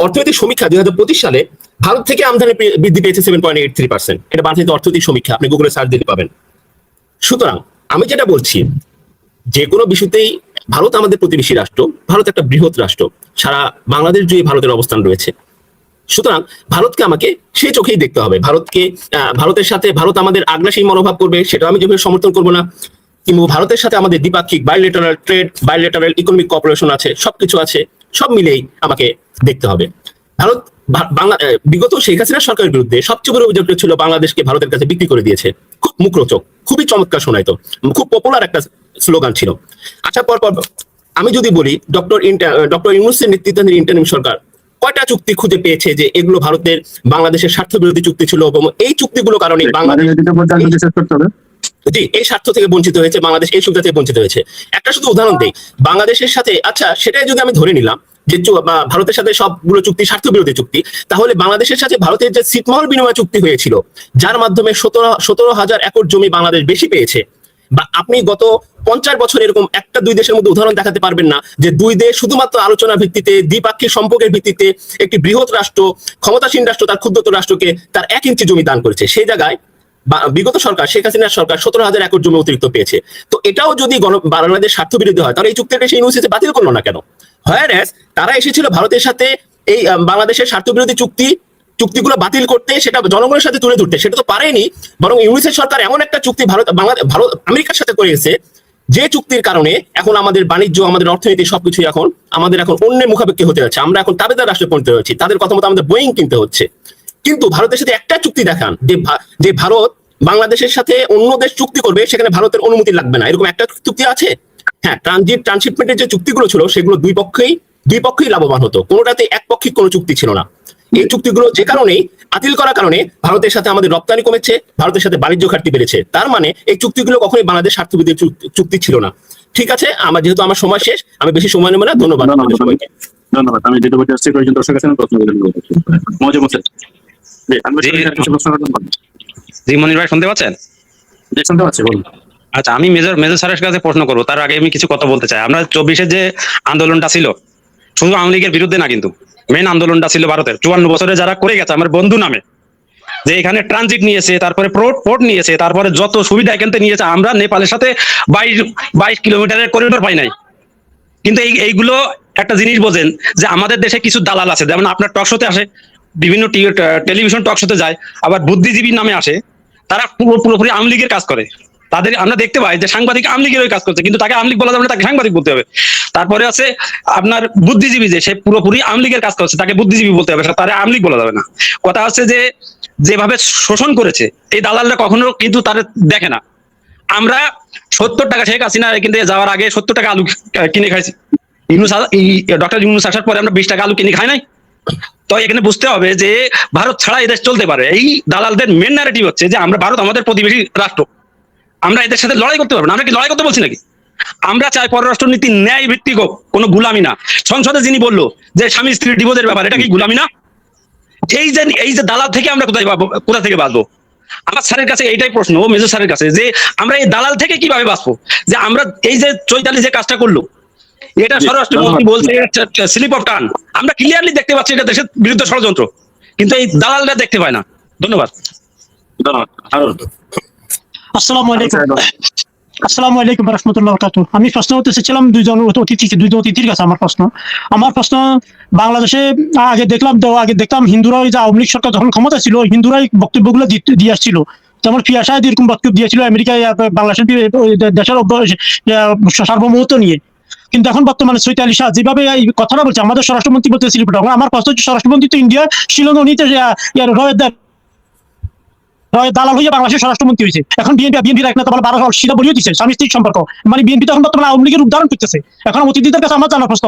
অর্থনৈতিক সমীক্ষা 2025 সালে ভারত থেকে আমদানি বৃদ্ধি পেয়েছে 7.83%। এটা বাংলাদেশের অর্থনৈতিক সমীক্ষা, আপনি গুগলে সার্চ দিতে পাবেন। সুতরাং আমি যেটা বলছি, যে কোনো বিষয়তেই ভারত আমাদের প্রতিবেশী রাষ্ট্র, ভারত একটা বৃহৎ রাষ্ট্র, সারা বাংলাদেশ জুড়ে ভারতের অবস্থান রয়েছে। সুতরাং ভারতকে আমাকে সেই চোখেই দেখতে হবে। ভারতের সাথে ভারত আমাদের আগ্রাসী মনোভাব করবে, সেটা আমি যেভাবে সমর্থন করবো না, কিন্তু ভারতের সাথে আমাদের দ্বিপাক্ষিক bilateral trade, bilateral economic cooperation আছে, সবকিছু আছে, সব মিলেই আমাকে দেখতে হবে। ভারত বিগত শেখ হাসিনা সরকারের বিরুদ্ধে সবচেয়ে বড় অভিযোগটা ছিল বাংলাদেশকে ভারতের কাছে বিক্রি করে দিয়েছে। খুব মুখরোচক, খুবই চমৎকার শোনাইতো, খুব পপুলার একটা স্লোগান ছিল। আচ্ছা, পর আমি যদি বলি ডক্টর ইউনূসের নেতৃত্বাধীন ইন্টারিম সরকার কয়টা চুক্তি খুঁজে পেয়েছে যে এগুলো ভারতের বাংলাদেশের স্বার্থ বিরোধী চুক্তি ছিল, এবং এই চুক্তিগুলোর কারণে বাংলাদেশ জি এই স্বার্থ থেকে বঞ্চিত হয়েছে, বাংলাদেশ এই সুবিধা থেকে বঞ্চিত হয়েছে। একটা শুধু উদাহরণ দেই, বাংলাদেশের সাথে, আচ্ছা সেটাই যদি আমি ধরে নিলাম যে ভারতের সাথে সবগুলো চুক্তি স্বার্থ বিরোধী চুক্তি, তাহলে বাংলাদেশের সাথে ভারতের যে ছিটমহল বিনিময় চুক্তি হয়েছিল, যার মাধ্যমে 17,000 একর জমি বাংলাদেশ বেশি পেয়েছে, বা আপনি গত 50 বছর এরকম একটা দুই দেশের মধ্যে উদাহরণ দেখাতে পারবেন না যে দুই দেশ শুধুমাত্র আলোচনার ভিত্তিতে, দ্বিপাক্ষিক সম্পর্কের ভিত্তিতে একটি বৃহৎ রাষ্ট্র, ক্ষমতাসীন রাষ্ট্র তার ক্ষুদ্রতর রাষ্ট্রকে তার 1 ইঞ্চি জমি দান করেছে। সেই জায়গায় বিগত সরকার শেখ হাসিনার সরকার 17,000 একর জমি অতিরিক্ত পেয়েছে। তো এটাও যদি বাংলাদেশ স্বার্থ বিরোধী হয়, তাহলে এই চুক্তিটা সেই ইউনূস বাতিল করলো না কেন? হোয়ারএজ তারা এসেছিল ভারতের সাথে এই বাংলাদেশের স্বার্থ বিরোধী চুক্তিগুলো বাতিল করতে, সেটা জনগণের সাথে তুলে ধরতে, সেটা তো পারেনি। বরং ইউনূসের সরকার এমন একটা চুক্তি ভারত আমেরিকার সাথে করে গেছে, যে চুক্তির কারণে এখন আমাদের বাণিজ্য, আমাদের অর্থনীতি সবকিছু এখন অন্যের মুখাপেক্ষি হতে যাচ্ছে। আমরা এখন তাবেদার রাষ্ট্রে পরিণত হচ্ছি, তাদের কথা মতো আমাদের বোয়িং কিনতে হচ্ছে। কিন্তু ভারতের সাথে একটা চুক্তি দেখান যে ভারত বাংলাদেশের সাথে অন্য দেশ চুক্তি করবে, সেখানে ভারতের অনুমতি লাগবে না, এরকম একটা চুক্তি আছে? হ্যাঁ, ট্রানশিপমেন্টের যে চুক্তিগুলো ছিল সেগুলো দুই পক্ষেই লাভবান হতো, কোনোটাতে একপক্ষিক কোনো চুক্তি ছিল না। এই চুক্তিগুলো যে কারণেই বাতিল করার কারণে ভারতের সাথে আমাদের রপ্তানি কমেছে, ভারতের সাথে বাণিজ্য ঘাটতি বেড়েছে। তার মানে এই চুক্তিগুলো কখনোই বাংলাদেশ স্বার্থবিরোধী চুক্তি ছিল না। ঠিক আছে, যেহেতু আমার সময় শেষ, আমি বেশি সময় নেব না। ধন্যবাদ সবাইকে। ধন্যবাদ। আমি যেটা বলতে চাচ্ছি, কয়েকজন দর্শক আছেন, প্রশ্ন করবেন। জি মনির ভাই, শুনতে পাচ্ছেন? শুনতে পাচ্ছি, বলুন। আচ্ছা, আমি মেজর স্যারের কাছে প্রশ্ন করবো, তার আগে আমি কিছু কথা বলতে চাই। আমরা 24-এর যে আন্দোলনটা ছিল, শুধু আওয়ামী লীগের বিরুদ্ধে না, কিন্তু মেন আন্দোলনটা ছিল ভারতের 54 বছরে যারা করে গেছে আমার বন্ধু নামে, যে এখানে ট্রানজিট নিয়েছে, তারপরে পোর্ট নিয়েছে, তারপরে যত সুবিধা এখান থেকে নিয়েছে। আমরা নেপালের সাথে 22 কিলোমিটারের করিডোর পাই নাই। কিন্তু এইগুলো একটা জিনিস বোঝেন যে আমাদের দেশে কিছু দালাল আছে, যেমন আপনার টক শোতে আসে, বিভিন্ন টেলিভিশন টক শোতে যায়, আবার বুদ্ধিজীবী নামে আসে, তারা পুরোপুরি আওয়ামী লীগের কাজ করে। তাদের আমরা দেখতে পাই যে সাংবাদিক আওয়ামী লীগের ওই কাজ করছে, কিন্তু তাকে আওয়ামী লীগ বলা যাবে না, তাকে সাংবাদিক বলতে হবে। তারপরে আছে আপনার বুদ্ধিজীবী, যে সে পুরোপুরি আওয়ামী লীগের কাজ করছে, তাকে বুদ্ধিজীবী বলতে হবে, তারা আওয়ামী লীগ বলা যাবে না। কথা হচ্ছে যে যেভাবে শোষণ করেছে এই দালালরা কখনো কিন্তু তারা দেখে না। আমরা 70 টাকা, শেখ হাসিনা কিন্তু যাওয়ার আগে 70 টাকা আলু কিনে খাইছি, ডক্টর ইউনূস আসার পরে আমরা 20 টাকা আলু কিনে খাই নাই। তো এখানে বুঝতে হবে যে ভারত ছাড়া এদেশ চলতে পারে। এই দালালদের মেন ন্যারেটিভ হচ্ছে যে ভারত আমাদের প্রতিবেশী রাষ্ট্র, আমরা এদের সাথে লড়াই করতে পারবো না। আমরা কি লড়াই করতে বলছি নাকি? আমরা চাই পররাষ্ট্রনীতি ন্যায় ভিত্তিক হোক, কোনো গুলামি না। সংসদে যিনি বললো যে স্বামী স্ত্রী ডিভোর্সের ব্যাপার, এটা কি গুলামি না? এই যে দালাল থেকে আমরা কোথা থেকে বাঁচবো? আমার স্যারের কাছে এইটাই প্রশ্ন, মেজর স্যারের কাছে, যে আমরা এই দালাল থেকে কিভাবে বাঁচবো? যে আমরা এই যে চৈতালি যে কাজটা করলো, এটা স্বরাষ্ট্রমন্ত্রী বলছে স্লিপ অফ টান, আমরা ক্লিয়ারলি দেখতে পাচ্ছি এটা দেশের বিরুদ্ধে ষড়যন্ত্র, কিন্তু এই দালালরা দেখতে পায় না। ধন্যবাদ। আসসালামু আলাইকুম। আসসালামু আলাইকুম রহমতুল্লাহ বরকাতুহ। আমি প্রশ্ন করতে চাইছিলাম দুইজন অতিথির কাছে। আমার প্রশ্ন বাংলাদেশে আগে দেখতাম হিন্দুরা ওই যে আওয়ামী লীগ সরকার যখন ক্ষমতা ছিল, হিন্দুরাই বক্তব্যগুলো দিয়ে আসছিল। যেমন ফিয়া সাহেদ এরকম বক্তব্য দিয়েছিল আমেরিকায় বাংলাদেশের ওই দেশের সার্বভৌমত্ব নিয়ে। কিন্তু এখন বর্তমানে সৈয়দ আলী শাহ যেভাবে এই কথাটা বলছে, আমাদের স্বরাষ্ট্রমন্ত্রী বলতেছিল, আমার প্রশ্ন হচ্ছে স্বরাষ্ট্রমন্ত্রী তো ইন্ডিয়া শিলং নিতে দালাল হয়ে বাংলাদেশের স্বরাষ্ট্রমন্ত্রী হয়েছে। এখন বিএনপির এক নেতা বলে 12 সিধা বলিয়ে দিচ্ছে স্বামী স্ত্রীর সম্পর্ক। মানে বিএনপি তখন বর্তমানে আওয়ামী লীগের উদাহরণ করতেছে। এখন অতিথিদের কাছে আমার জানার প্রশ্ন,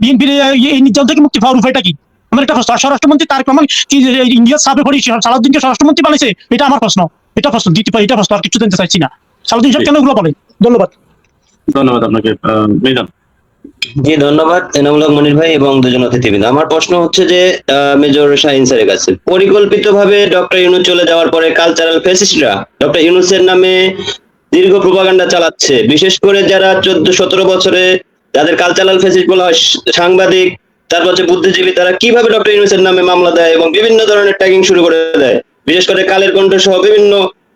বিএনপির এই নির্যাতন থেকে মুক্তি পাওয়ার উপায়টা কি? আমার একটা প্রশ্ন। স্বরাষ্ট্রমন্ত্রী তারেক রহমান কি ইন্ডিয়ার সাবেক সালাউদ্দিনকে স্বরাষ্ট্রমন্ত্রী বানাইছে? এটা আমার প্রশ্ন। এটা প্রশ্ন আর কিছু জানতে চাইছি না। সালাউদ্দিন সাহেব কেন এগুলো বলে? ধন্যবাদ। ধন্যবাদ আপনাকে। মিজান। জি ধন্যবাদ এনামুল হক মনির ভাই এবং দুজন অতিথিবৃন্দ। আমার প্রশ্ন হচ্ছে যে মেজর শাহিন স্যারের কাছে, পরিকল্পিতভাবে ডক্টর ইউনূস চলে যাওয়ার পরে কালচারাল ফ্যাসিস্টরা ডক্টর ইউনূসের নামে দীর্ঘ প্রোপাগান্ডা চালাচ্ছে, বিশেষ করে যারা 14-17 বছরে যাদের কালচারাল ফ্যাসিস্ট বলা হয়, সাংবাদিক, তারপর হচ্ছে বুদ্ধিজীবী, তারা কিভাবে ডক্টর ইউনূসের নামে মামলা দেয় এবং বিভিন্ন ধরনের ট্যাগিং শুরু করে দেয়, বিশেষ করে কালের কণ্ঠ সহ বিভিন্ন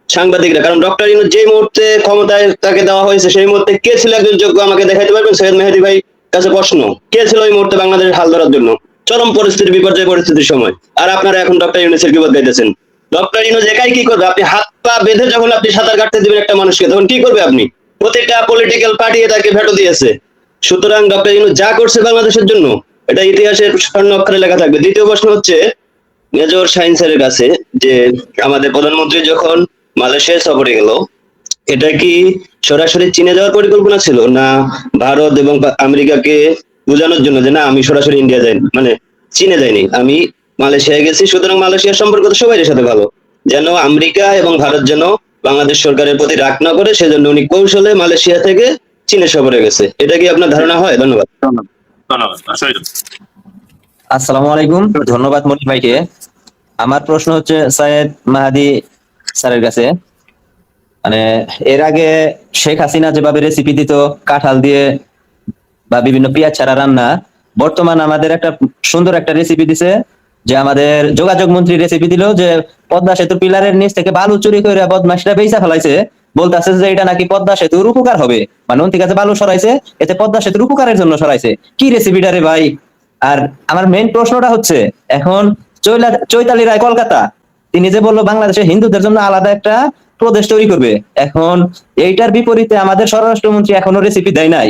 সাংবাদিকরা। কারণ ডক্টর ইউনূস যেই মুহূর্তে ক্ষমতায় তাকে দেওয়া হয়েছে সেই মুহূর্তে কে ছিল একজন যোগ্য, আমাকে দেখাইতে পারবেন? সৈয়দ মেহেদী ভাই কাছে প্রশ্ন, কে ছিল এই মুহূর্তে বাংলাদেশের হাল ধরার জন্য চরম পরিস্থিতি, বিপর্যয় পরিস্থিতির সময়? আর আপনারা এখন ডক্টর ইউনূসের বিপদ গাইতেছেন। ডক্টর ইউনূস একাই কি করবে? আপনি হাত পা বেঁধে যখন আপনি সাঁতার কাটতে দিবেন একটা মানুষকে, তখন কি করবে আপনি? প্রত্যেকটা পলিটিক্যাল পার্টি তাকে ভেটো দিয়েছে। সুতরাং ডক্টর ইউনূস যা করছে বাংলাদেশের জন্য, এটা ইতিহাসের স্বর্ণ অক্ষরে লেখা থাকবে। দ্বিতীয় প্রশ্ন হচ্ছে মেজর শাহিন স্যারের কাছে, যে আমাদের প্রধানমন্ত্রী যখন মালয়েশিয়া সফরে গেল, এটা কি সরাসরি চীনে যাওয়ার পরিকল্পনা ছিল, না ভারত এবং আমেরিকাকে বোঝানোর জন্য যে না আমি সরাসরি ইন্ডিয়া যাই, মানে চীনে যাইনি, আমি মালয়েশিয়া গেছি, সুতরাং মালয়েশিয়ার সম্পর্ক তো সবাই সাথে ভালো, যেন আমেরিকা এবং ভারত যেন বাংলাদেশ সরকারের প্রতি রাগ না করে, সেজন্য উনি কৌশলে মালয়েশিয়া থেকে চীনে সফরে গেছে। এটা কি আপনার ধারণা হয়? ধন্যবাদ। ধন্যবাদ। আসসালামু আলাইকুম। ধন্যবাদ মনির ভাইকে। আমার প্রশ্ন হচ্ছে সৈয়দ মাহাদি স্যারের কাছে। মানে এর আগে শেখ হাসিনা যেভাবে রেসিপি দিত কাঁঠাল দিয়ে বা বিভিন্ন পেঁয়াজ ছাড়া রান্না, বর্তমান আমাদের একটা সুন্দর একটা রেসিপি দিছে, যে আমাদের যোগাযোগ মন্ত্রী রেসিপি দিল যে পদ্মা সেতুর পিলারের নিচ থেকে বালু চুরি করে বদমাশরা বেচা ফেলাইছে, বলতেছে যে এটা নাকি পদ্মা সেতুর উপকার হবে, মানে ওন থেকে বালু সরাইছে, এতে পদ্মা সেতুর উপকারের জন্য সরাইছে। কি রেসিপিটা রে ভাই? আর আমার মেইন প্রশ্নটা হচ্ছে, এখন চৈতালি রায় কলকাতা, তিনি যে বললো বাংলাদেশে হিন্দুদের জন্য আলাদা একটা প্রদেশ তৈরি করবে, এখন এইটার বিপরীতে আমাদের স্বরাষ্ট্রমন্ত্রী এখনো রেসিপি দেয় নাই,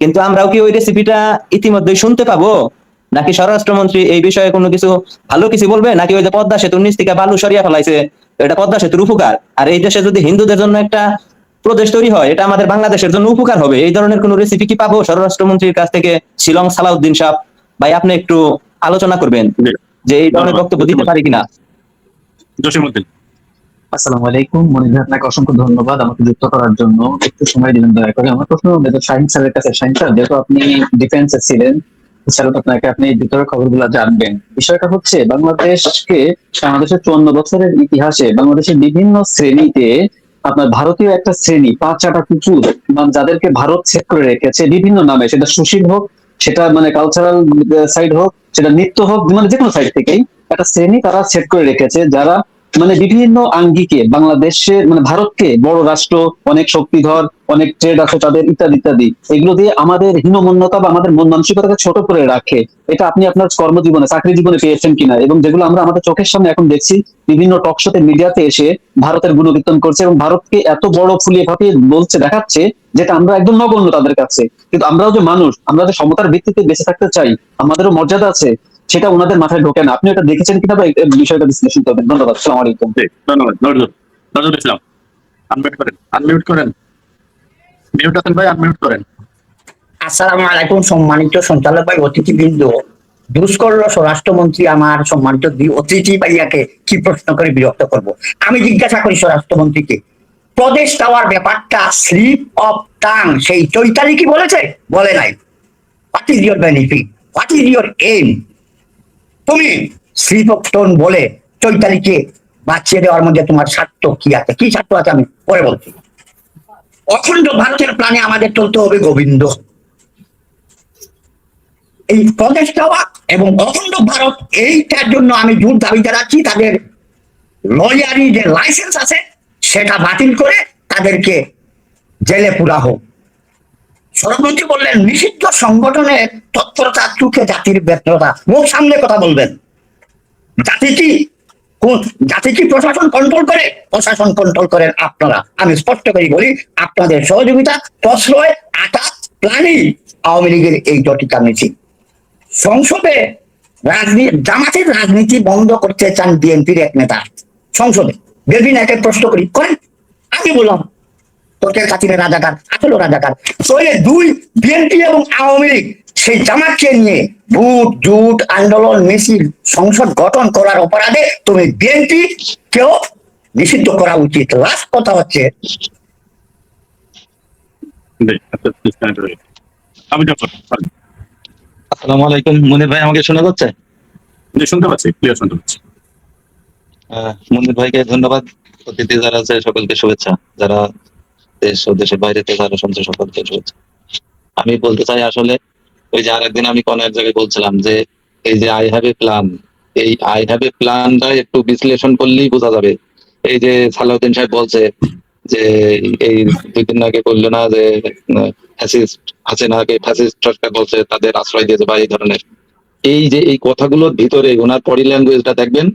কিন্তু আমরাও কি ওই রেসিপিটা ইতিমধ্যেই শুনতে পাবো? নাকি স্বরাষ্ট্রমন্ত্রী এই বিষয়ে কোনো কিছু ভালো কিছু বলবে, নাকি ওই যে পদ্মা সেতুর নিচ থেকে বালু সরিয়া ফেলাইছে এটা পদ্মা সেতুর উপকার, আর এই দেশে যদি হিন্দুদের জন্য একটা প্রদেশ তৈরি হয় এটা আমাদের বাংলাদেশের জন্য উপকার হবে, এই ধরনের কোন রেসিপি কি পাবো স্বরাষ্ট্রমন্ত্রীর কাছ থেকে? শিলং সালাউদ্দিন সাহেব ভাই, আপনি একটু আলোচনা করবেন যে এই ধরনের বক্তব্য দিতে পারি কিনা। জসিমউদ্দিন। আসসালামু আলাইকুম মনির ভাই, আপনাকে অসংখ্য ধন্যবাদ আমাকে যুক্ত করার জন্য। একটু সময় দিলেন দয়া করে। আমার প্রশ্ন মেজর শাহিন স্যারের কাছে। শাহিন স্যার, যেহেতু আপনি ডিফেন্সে ছিলেন, স্যার আপনাকে আপনি ভিতরের খবরগুলো জানবেন। বিষয়টা হচ্ছে বাংলাদেশকে, বাংলাদেশের 54 বছরের ইতিহাসে বাংলাদেশের বিভিন্ন শ্রেণীতে আপনার ভারতীয় একটা শ্রেণী, পাঁচ আটা কুকুর, মানে যাদেরকে ভারত সেট করে রেখেছে বিভিন্ন নামে, সেটা সুশীল হোক, সেটা মানে কালচারাল সাইড হোক, সেটা নৃত্য হোক, মানে যে কোনো সাইড থেকেই একটা শ্রেণী তারা সেট করে রেখেছে, যারা মানে বিভিন্ন আঙ্গিকে বাংলাদেশে মানে ভারতকে বড় রাষ্ট্র, অনেক শক্তিধর, অনেক ট্রেড আছে তাদের, ইত্যাদি ইত্যাদি, এগুলো দিয়ে আমাদের হীনমন্যতা বা আমাদের মন মানসিকতাকে ছোট করে রাখে। এটা আপনি আপনার কর্মজীবনে, চাকরি জীবনে পেয়েছেন কিনা? এবং যেগুলো আমরা আমাদের চোখের সামনে এখন দেখছি, বিভিন্ন টক শোতে মিডিয়াতে এসে ভারতের গুণকীর্তন করছে এবং ভারতকে এত বড় ফুলিয়ে ফাটিয়ে বলছে, দেখাচ্ছে, যেটা আমরা একদম নগণ্য তাদের কাছে। কিন্তু আমরাও যে মানুষ, আমরা যে সমতার ভিত্তিতে বেঁচে থাকতে চাই, আমাদেরও মর্যাদা আছে, সেটা ওনাদের মাথায় ঢোকে না। আপনি এটা দেখেছেন কিনা বা বিষয়টা বিশ্লেষণ করবেন। ধন্যবাদ। আসসালামু আলাইকুম। ধন্যবাদ। নজরুল ইসলাম। আনমিউট করেন। মিউট আছেন ভাই, আনমিউট করেন। আসসালামু আলাইকুম সম্মানিত সঞ্চালক ভাই, অতিথিবৃন্দ। দুষ করলো স্বরাষ্ট্রমন্ত্রী আমার সম্মানিত দুই অতিথি ভাইয়াকে কি প্রশ্ন করে বিরক্ত করব। আমি জিজ্ঞাসা করি স্বরাষ্ট্রমন্ত্রীকে, প্রদেশ দেওয়ার ব্যাপারটা স্লিপ অফ টাং সেই চৈতালি কি বলেছে? বলে নাই। What is your benefit, what is your aim? তুমি স্লিপ অফ টোন বলে চৈতালিকে বাঁচিয়ে দেওয়ার মধ্যে তোমার স্বার্থ কি আছে? কি স্বার্থ আছে আমি পরে বলছি। অখণ্ড ভারতের প্ল্যানে আমাদের চলতে হবে গোবিন্দ। এই প্রদেশ দেওয়া এবং অখণ্ড ভারত, এইটার জন্য আমি জোর দাবি জানাচ্ছি, তাদের লয়ারি যে লাইসেন্স আছে সেটা বাতিল করে তাদেরকে জেলে পুরা হোক। স্বরাষ্ট্রমন্ত্রী বললেন নিষিদ্ধ সংগঠনের তৎপরতা চোখে জাতির ব্যর্থতা। মুখ সামনে কথা বলবেন। জাতি কি প্রশাসন কন্ট্রোল করে? প্রশাসন কন্ট্রোল করেন আপনারা। আমি স্পষ্ট করে বলি, আপনাদের সহযোগিতা, প্রশ্রয়, আঘাত, প্ল্যানিং আওয়ামী লীগের এই জটিকা মিছিল। সংসদে জামাতের রাজনীতি বন্ধ করতে চান বিএনপির এক নেতা সংসদে। বিএনপি নায়কে প্রশ্ন করেন। আমি বললাম তোকে কাতিরে রাজাকার, আসলে রাজাকার। তো এই দুই বিএনপি এবং আওয়ামী লীগ সেই জামাতকে নিয়ে ভোট জুট আন্দোলন মিছিল সংসদ গঠন করার অপরাধে তুমি বিএনপি কেও নিষিদ্ধ করা উচিত। লাস্ট কথা হচ্ছে আসসালামু আলাইকুম মনির ভাই, আমাকে শোনা যাচ্ছে? শুনতে পাচ্ছি, ক্লিয়ার শুনতে পাচ্ছি। মনির ভাইকে ধন্যবাদ, অতিথি যারা আছে সকলকে শুভেচ্ছা, যারা দেশ ও দেশের বাইরে থেকে যারা শুনছে সকলকে শুভেচ্ছা। আমি বলতে চাই আসলে ওই যে আরেকদিন আমি কোন এক জায়গায় বলছিলাম যে এই যে আই হ্যাভ এ প্ল্যান, এই আই হ্যাভ এ প্ল্যানটা একটু বিশ্লেষণ করলেই বোঝা যাবে। এই যে সালাউদ্দিন সাহেব বলছে যে এই 2 দিন আগে বললো না যে ফ্যাসিস্ট আছে না, ফ্যাসিস্ট সরকার বলছে তাদের আশ্রয় দিয়েছে বা এই ধরনের, এই যে এই কথাগুলোর ভিতরে ওনার বডি ল্যাঙ্গুয়েজটা দেখবেন,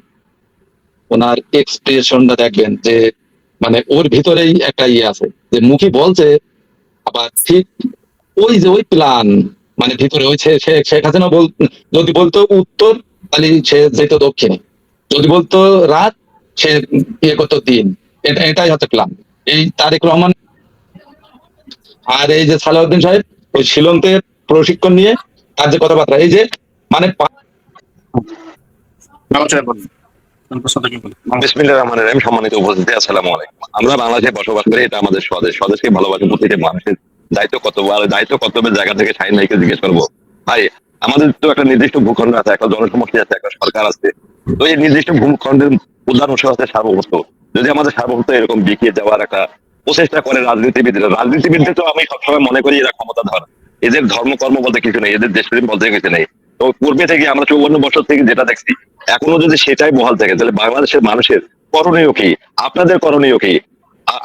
ওনার এক্সপ্রেশনটা দেখবেন, যে মানে ওর ভিতরেই একটা ইয়ে আছে যে মুখে বলছে আবার ঠিক ওই যে ওই প্ল্যান মানে ভিতরে ওই শেখ হাসিনা যদি বলতো উত্তর তাহলে সে যেত দক্ষিণে, যদি বলতো রাত সে ইয়ে করতো দিন। এটাই হচ্ছে প্ল্যান। এই তারেক রহমান আর এই যে সালাউদ্দিন সাহেব ওই শিলংতে প্রশিক্ষণ নিয়ে তার যে কথাবার্তা, এই যে মানে বিসমিল্লাহির রহমানির রহিম। সম্মানিত উপস্থিতি, আসসালামু আলাইকুম। আমরা বাংলাদেশে বসবাস করি, এটা আমাদের স্বদেশ। স্বদেশকে ভালোবাসে প্রত্যেকটা মানুষের দায়িত্ব কর্তব্য। আর দায়িত্ব কর্তব্যের জায়গা থেকে শাহিন ভাইকে জিজ্ঞেস করবো, ভাই আমাদের তো একটা নির্দিষ্ট ভূখণ্ড আছে, একটা জনসমষ্টি আছে, একটা সরকার আছে। তো এই নির্দিষ্ট ভূখণ্ডের প্রধান উৎস হচ্ছে সার্বভৌমত্ব। যদি আমাদের সার্বভৌমত্ব এরকম বিকিয়ে যাওয়ার একটা প্রচেষ্টা করে রাজনীতিবিদদের তো আমি সবসময় মনে করি এরা ক্ষমতাধর, এদের ধর্মকর্ম বলতে কিছু নেই, এদের দেশপ্রেম বলতে কিছু নেই। তো পূর্বে থেকে আমরা 54 বছর থেকে যেটা দেখছি, এখনো যদি সেটাই বহাল থাকে তাহলে বাংলাদেশের মানুষের করণীয় কি, আপনাদের করণীয় কি?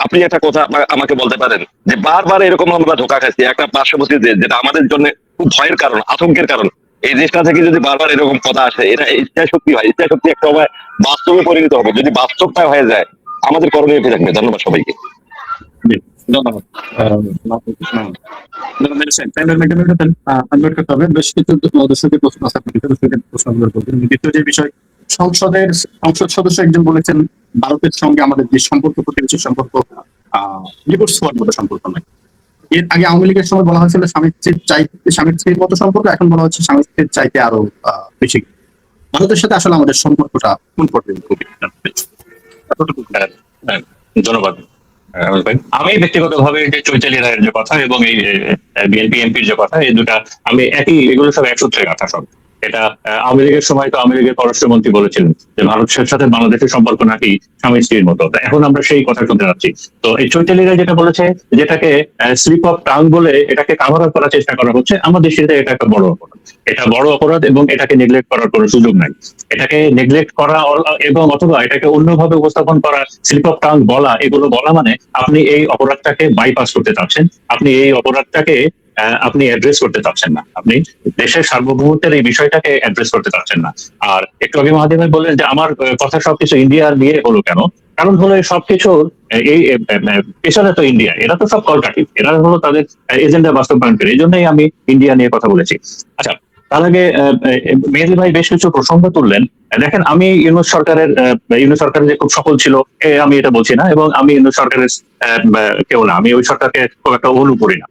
আপনি একটা কথা আমাকে বলতে পারেন যে বারবার এরকম আমরা ধোঁকা খাচ্ছি একটা পার্শ্ববর্তী দেশ, যেটা আমাদের জন্য খুব ভয়ের কারণ, আতঙ্কের কারণ। এই দেশটা থেকে যদি বারবার এরকম কথা আসে, এটা ইচ্ছা শক্তি হয়, ইচ্ছা শক্তি একটা সময় বাস্তবে পরিণত হবে। যদি বাস্তবটা হয়ে যায়, আমাদের করণীয় কি থাকবে? ধন্যবাদ সবাইকে। বেশ কিছু দর্শকের প্রশ্ন আছে, প্রশ্নগুলো বলবেন। দ্বিতীয় যে বিষয়, সংসদ সদস্য একজন বলেছেন ভারতের সঙ্গে আমাদের যে সম্পর্ক, প্রতিবেশী সম্পর্ক ডিভোর্স হওয়ার মতো সম্পর্ক নয়। এর আগে আওয়ামী লীগের সময় বলা হয়েছিল স্বামী স্ত্রীর মতো সম্পর্ক, এখন বলা হচ্ছে স্বামী স্ত্রীর চাইতে আরো বেশি। ভারতের সাথে আসলে আমাদের সম্পর্কটা কোন পর্যায়ে? ধন্যবাদ। আমি ব্যক্তিগতভাবে যে চৈতালি রায়ের যে কথা এবং এই বিএনপি এমপির যে কথা, এই দুটা আমি এগুলো সব এক সূত্রে গাঁথা সব। এটা আওয়ামী লীগের সময় তো আওয়ামী লীগের পররাষ্ট্রমন্ত্রী বলেছিলেন যে ভারতের সাথে বাংলাদেশের সম্পর্ক নাকি স্বামী স্ত্রীর মতো। এখন আমরা সেই কথা শুনতে যাচ্ছি। তো এই চৈতালি রায় যেটা বলেছে, যেটাকে স্লিপ অফ টাং বলে এটাকে কাভার আপ করার চেষ্টা করা হচ্ছে, আমাদের দেশে এটা একটা বড় অপরাধ। এটা বড় অপরাধ এবং এটাকে নেগলেক্ট করার কোনো সুযোগ নাই। এটাকে নেগলেক্ট করা এবং অথবা এটাকে অন্যভাবে উপস্থাপন করা, স্লিপ অফ টাং বলা, এগুলো বলা মানে আপনি এই অপরাধটাকে বাইপাস করতে চাচ্ছেন, আপনি এই অপরাধটাকে আপনি অ্যাড্রেস করতে চাচ্ছেন না, আপনি দেশের সার্বভৌমত্বের এই বিষয়টাকে অ্যাড্রেস করতে চাচ্ছেন না। আর একটু আগে মাহাদি ভাই বললেন যে আমার কথা সবকিছু ইন্ডিয়ার নিয়ে হলো কেন, কারণ হলো সবকিছু এই পেছনে তো ইন্ডিয়া, এরা তো সব কলকাঠি, এরা হলো তাদের এজেন্ডা বাস্তবায়নকারী, এই জন্যই আমি ইন্ডিয়া নিয়ে কথা বলেছি। আচ্ছা, তার আগে মেহেদি ভাই বেশ কিছু প্রসঙ্গ তুললেন। দেখেন, আমি ইউনূস সরকারের যে খুব সফল ছিল আমি এটা বলছি না, এবং আমি ইউনূস সরকারের কেউ না, আমি ওই সরকারকে খুব একটা অনু করি না।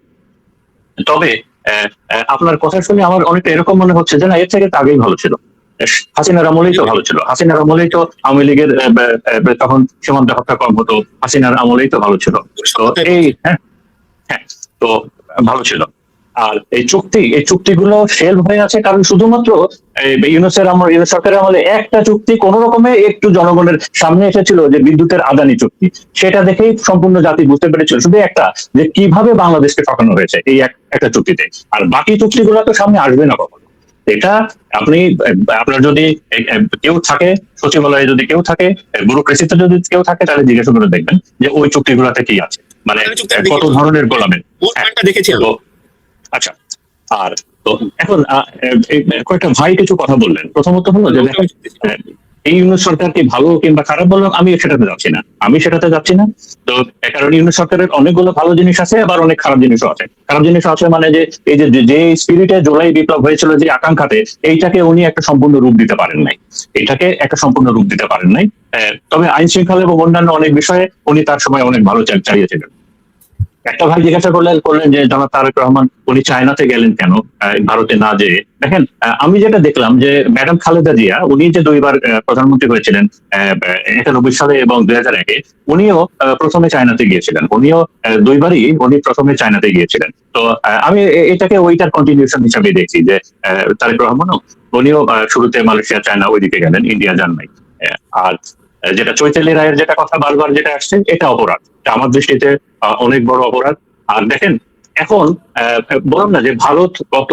তবে আপনার কথা শুনে আমার অনেকটা এরকম মনে হচ্ছে যে না, এর থেকে আগেই ভালো ছিল, হাসিনার আমলেই তো ভালো ছিল, হাসিনার আমলেই তো আওয়ামী লীগের তখন সীমান্ত হত্যা কম হতো, হাসিনার আমলেই তো ভালো ছিল। তো এই হ্যাঁ তো ভালো ছিল। আর এই চুক্তিগুলো ফেল হয়ে আছে কারণ শুধুমাত্র ইউনূস সরকারের আমলে একটা চুক্তি কোন রকমে একটু জনগণের সামনে এসেছিল, যে বিদ্যুতের আদানি চুক্তি। সেটা দেখেই সম্পূর্ণ জাতি বুঝতে পেরেছিল শুধু একটা, যে কিভাবে বাংলাদেশকে ঠকানো হয়েছে এই একটা চুক্তিতে। আর বাকি চুক্তিগুলো তো সামনে আসবে না কখনো। এটা আপনার যদি কেউ থাকে সচিবালয়ে, যদি কেউ থাকে ব্যুরোক্রেসিতে, যদি কেউ থাকে, তাহলে জিজ্ঞাসা করে দেখবেন যে ওই চুক্তিগুলোতে কি আছে। মানে আমি চুক্তি কত দেখেছি। ধরনের গোলামের। মূল পয়েন্টটা দেখেছি আমি। তো আচ্ছা, আর তো এখন এই কয়েকটা ভাই কিছু কথা বললেন। প্রথমত হলো যে দেখেন, এই ইউনিট সরকার কি ভালো কিংবা খারাপ বললাম, আমি সেটাতে যাচ্ছি না, তো কারণ ইউনিট সরকারের অনেকগুলো ভালো জিনিস আছে, আবার অনেক খারাপ জিনিসও আছে। খারাপ জিনিস আছে মানে যে এই যে স্পিরিটে জুলাই বিপ্লব হয়েছিল, যে আকাঙ্ক্ষাতে, এইটাকে উনি একটা সম্পূর্ণ রূপ দিতে পারেন নাই, তবে আইন শৃঙ্খলা এবং অন্যান্য অনেক বিষয়ে উনি তার সময় অনেক ভালো চালিয়েছিলেন। একটা ভাই জিজ্ঞাসা করলেন যে জনাব তারেক রহমান উনি চায়নাতে গেলেন কেন, ভারতে না যেয়ে। দেখেন, আমি যেটা দেখলাম যে ম্যাডাম খালেদা জিয়া, উনি যে 2বার প্রধানমন্ত্রী হয়েছিলেন 91 সালে এবং 2001-এ, উনিও প্রথমে চায়নাতে গিয়েছিলেন, উনিও 2বারই উনি প্রথমে চায়নাতে গিয়েছিলেন। তো আমি এটাকে ওইটার কন্টিনিউশন হিসাবে দেখছি যে তারেক রহমানও উনিও শুরুতে মালয়েশিয়া, চায়না, ওইদিকে গেলেন, ইন্ডিয়া যান নাই। আর যেটা চৈতালি রায়ের যেটা কথা বারবার যেটা আসছে, এটা অপরাধ, এটা আমার দৃষ্টিতে অনেক বড় অপরাধ। আর দেখেন, এখন বললাম না যে ভারত গত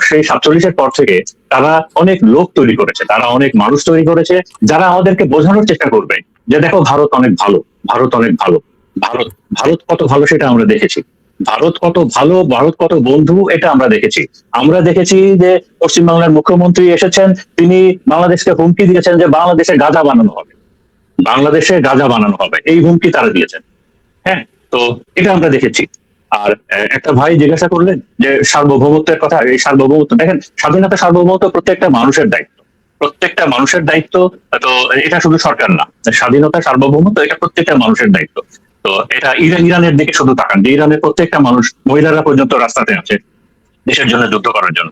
সেই 47-এর পর থেকে তারা অনেক লোক তৈরি করেছে, তারা অনেক মানুষ তৈরি করেছে, যারা আমাদেরকে বোঝানোর চেষ্টা করবে যে দেখো ভারত অনেক ভালো, ভারত কত ভালো সেটা আমরা দেখেছি। ভারত কত ভালো, ভারত কত বন্ধু, এটা আমরা দেখেছি যে পশ্চিমবাংলার মুখ্যমন্ত্রী এসেছেন, তিনি বাংলাদেশকে হুমকি দিয়েছেন যে বাংলাদেশে গাঁজা বানানো হবে, এই হুমকি তারা দিয়েছেন। হ্যাঁ, তো এটা আমরা দেখেছি। আর একটা ভাই জিজ্ঞাসা করলেন যে সার্বভৌমত্বের কথা, এই সার্বভৌমত্ব, দেখেন, স্বাধীনতা সার্বভৌমত্ব প্রত্যেকটা মানুষের দায়িত্ব, তো এটা শুধু সরকার না, স্বাধীনতা সার্বভৌমত্ব এটা প্রত্যেকটা মানুষের দায়িত্ব। তো এটা ইরানের দিকে শুধু তাকান, যে ইরানের প্রত্যেকটা মানুষ, মহিলারা পর্যন্ত রাস্তাতে আছে দেশের জন্য যুদ্ধ করার জন্য।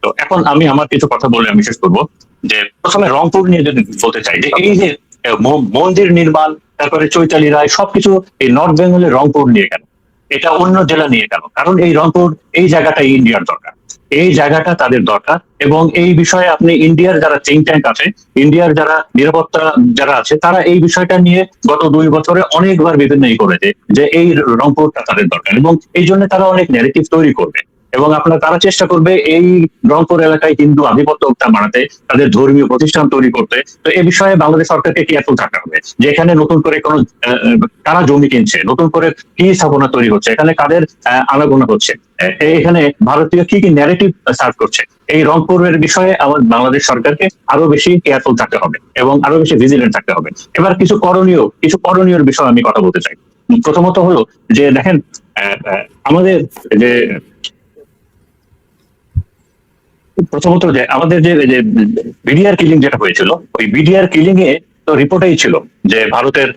তো এখন আমি আমার কিছু কথা বলে আমি শেষ করবো, যে প্রথমে রংপুর নিয়ে যদি বলতে চাই, যে এই যে মন্দির নির্মাণ, তারপরে চৈতালি রায়, সবকিছু এই নর্থ বেঙ্গলের রংপুর নিয়ে কেন, এটা অন্য জেলা নিয়ে কেন? কারণ এই রংপুর, এই জায়গাটা ইন্ডিয়ার দরকার, এই জায়গাটা তাদের দরকার। এবং এই বিষয়ে আপনি ইন্ডিয়ার যারা থিঙ্ক ট্যাঙ্ক আছে, ইন্ডিয়ার যারা নিরাপত্তা যারা আছে, তারা এই বিষয়টা নিয়ে গত 2 বছরে অনেকবার বিভিন্ন করেছে যে এই রংপুরটা তাদের দরকার, এবং এই জন্য তারা অনেক ন্যারেটিভ তৈরি করবে, এবং তারা চেষ্টা করবে এই রংপুর এলাকায় হিন্দু আধিপত্যটা বাড়াতে, তাদের ধর্মীয় প্রতিষ্ঠান তৈরি করতে। তো এই বিষয়ে বাংলাদেশ সরকারকে কেয়ারফুল থাকতে হবে যে এখানে নতুন করে কোনো কারা জমি কিনছে, নতুন করে কি স্থাপনা তৈরি হচ্ছে, এখানে কাদের আনাগোনা হচ্ছে, এখানে ভারতীয় কি কি ন্যারেটিভ সার্ভ করছে, এই রংপুরের বিষয়ে আমার বাংলাদেশ সরকারকে আরো বেশি কেয়ারফুল থাকতে হবে এবং আরো বেশি ভিজিলেন্ট থাকতে হবে। এবার কিছু করণীয় বিষয়ে আমি কথা বলতে চাই। প্রথমত হলো যে দেখেন, আমাদের যে আমাদের যে বিডিআর কিলিং যেটা হয়েছিল, ওই বিডিআর কিলিং এ তো রিপোর্টেই ছিল যে ভারতের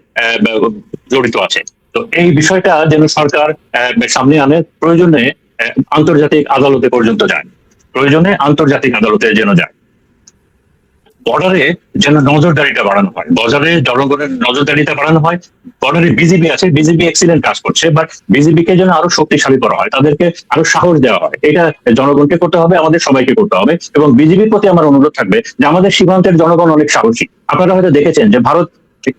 জড়িত আছে। তো এই বিষয়টা যেন সরকার সামনে আনে, প্রয়োজনে আন্তর্জাতিক আদালতে পর্যন্ত যায়, যেন যায়। বর্ডারে যেন নজরদারিটা বাড়ানো হয়, জনগণের নজরদারিটা বাড়ানো হয়। বর্ডারে বিজিবি আছে, বিজিবি এক্সিলেন্ট কাজ করছে, বাট বিজিবিকে যেন আরো শক্তিশালী করা হয়, তাদেরকে আরো সাহস দেওয়া হয়। এটা জনগণকে করতে হবে, আমাদের সবাইকে করতে হবে। এবং বিজিবির প্রতি আমার অনুরোধ থাকবে যে আমাদের সীমান্তের জনগণ অনেক সাহসী। আপনারা হয়তো দেখেছেন যে ভারত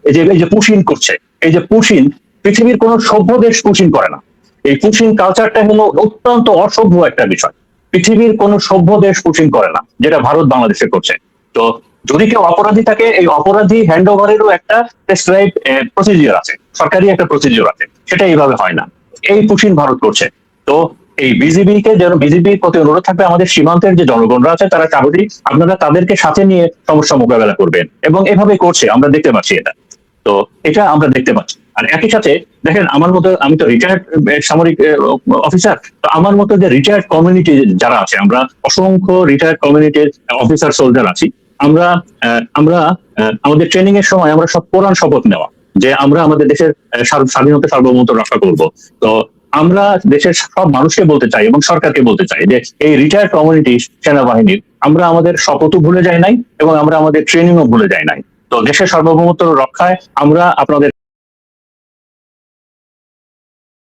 এই যে পুশিং করছে, এই যে পুশিং, পৃথিবীর কোন সভ্য দেশ পুশিং করে না। এই পুশিং কালচারটা হলো অত্যন্ত অসভ্য একটা বিষয়, পৃথিবীর কোন সভ্য দেশ পুশিং করে না, যেটা ভারত বাংলাদেশে করছে। তো যদি কেউ অপরাধী থাকে, এই অপরাধী হ্যান্ড ওভারেরও একটা প্রেসক্রাইব প্রসিজিওর আছে, সরকারি একটা প্রসিজিওর আছে, সেটা এইভাবে হয় না, এই পুশিং ভারত করছে। তো এই বিজিবির প্রতি অনুরোধ থাকবে, আমাদের সীমান্তের যে জনগণরা আছে তারা সাহসী, আপনারা তাদেরকে সাথে নিয়ে সমস্যা মোকাবেলা করবেন, এবং এভাবে করছে, আমরা দেখতে পাচ্ছি এটা আমরা দেখতে পাচ্ছি। আর একই সাথে দেখেন, আমার মতো, আমি তো রিটায়ার্ড সামরিক অফিসার, তো আমার মতো যে রিটায়ার্ড কমিউনিটি যারা আছে, আমরা অসংখ্য রিটায়ার্ড কমিউনিটির অফিসার সোলজার আছি, আমরা আমাদের ট্রেনিং এর সময় আমরা সব কোরআন শপথ নেওয়া যে আমরা আমাদের দেশের স্বাধীনতা সার্বভৌমত্ব রক্ষা করব। তো আমরা দেশের সব মানুষকে বলতে চাই এবং সরকারকে বলতে চাই যে এই রিটায়ার্ড কমিউনিটি সেনাবাহিনীর আমরা আমাদের শপথও ভুলে যাই নাই, এবং আমরা আমাদের ট্রেনিংও ভুলে যাই নাই। তো দেশের সার্বভৌমত্ব রক্ষায় আমরা আপনাদের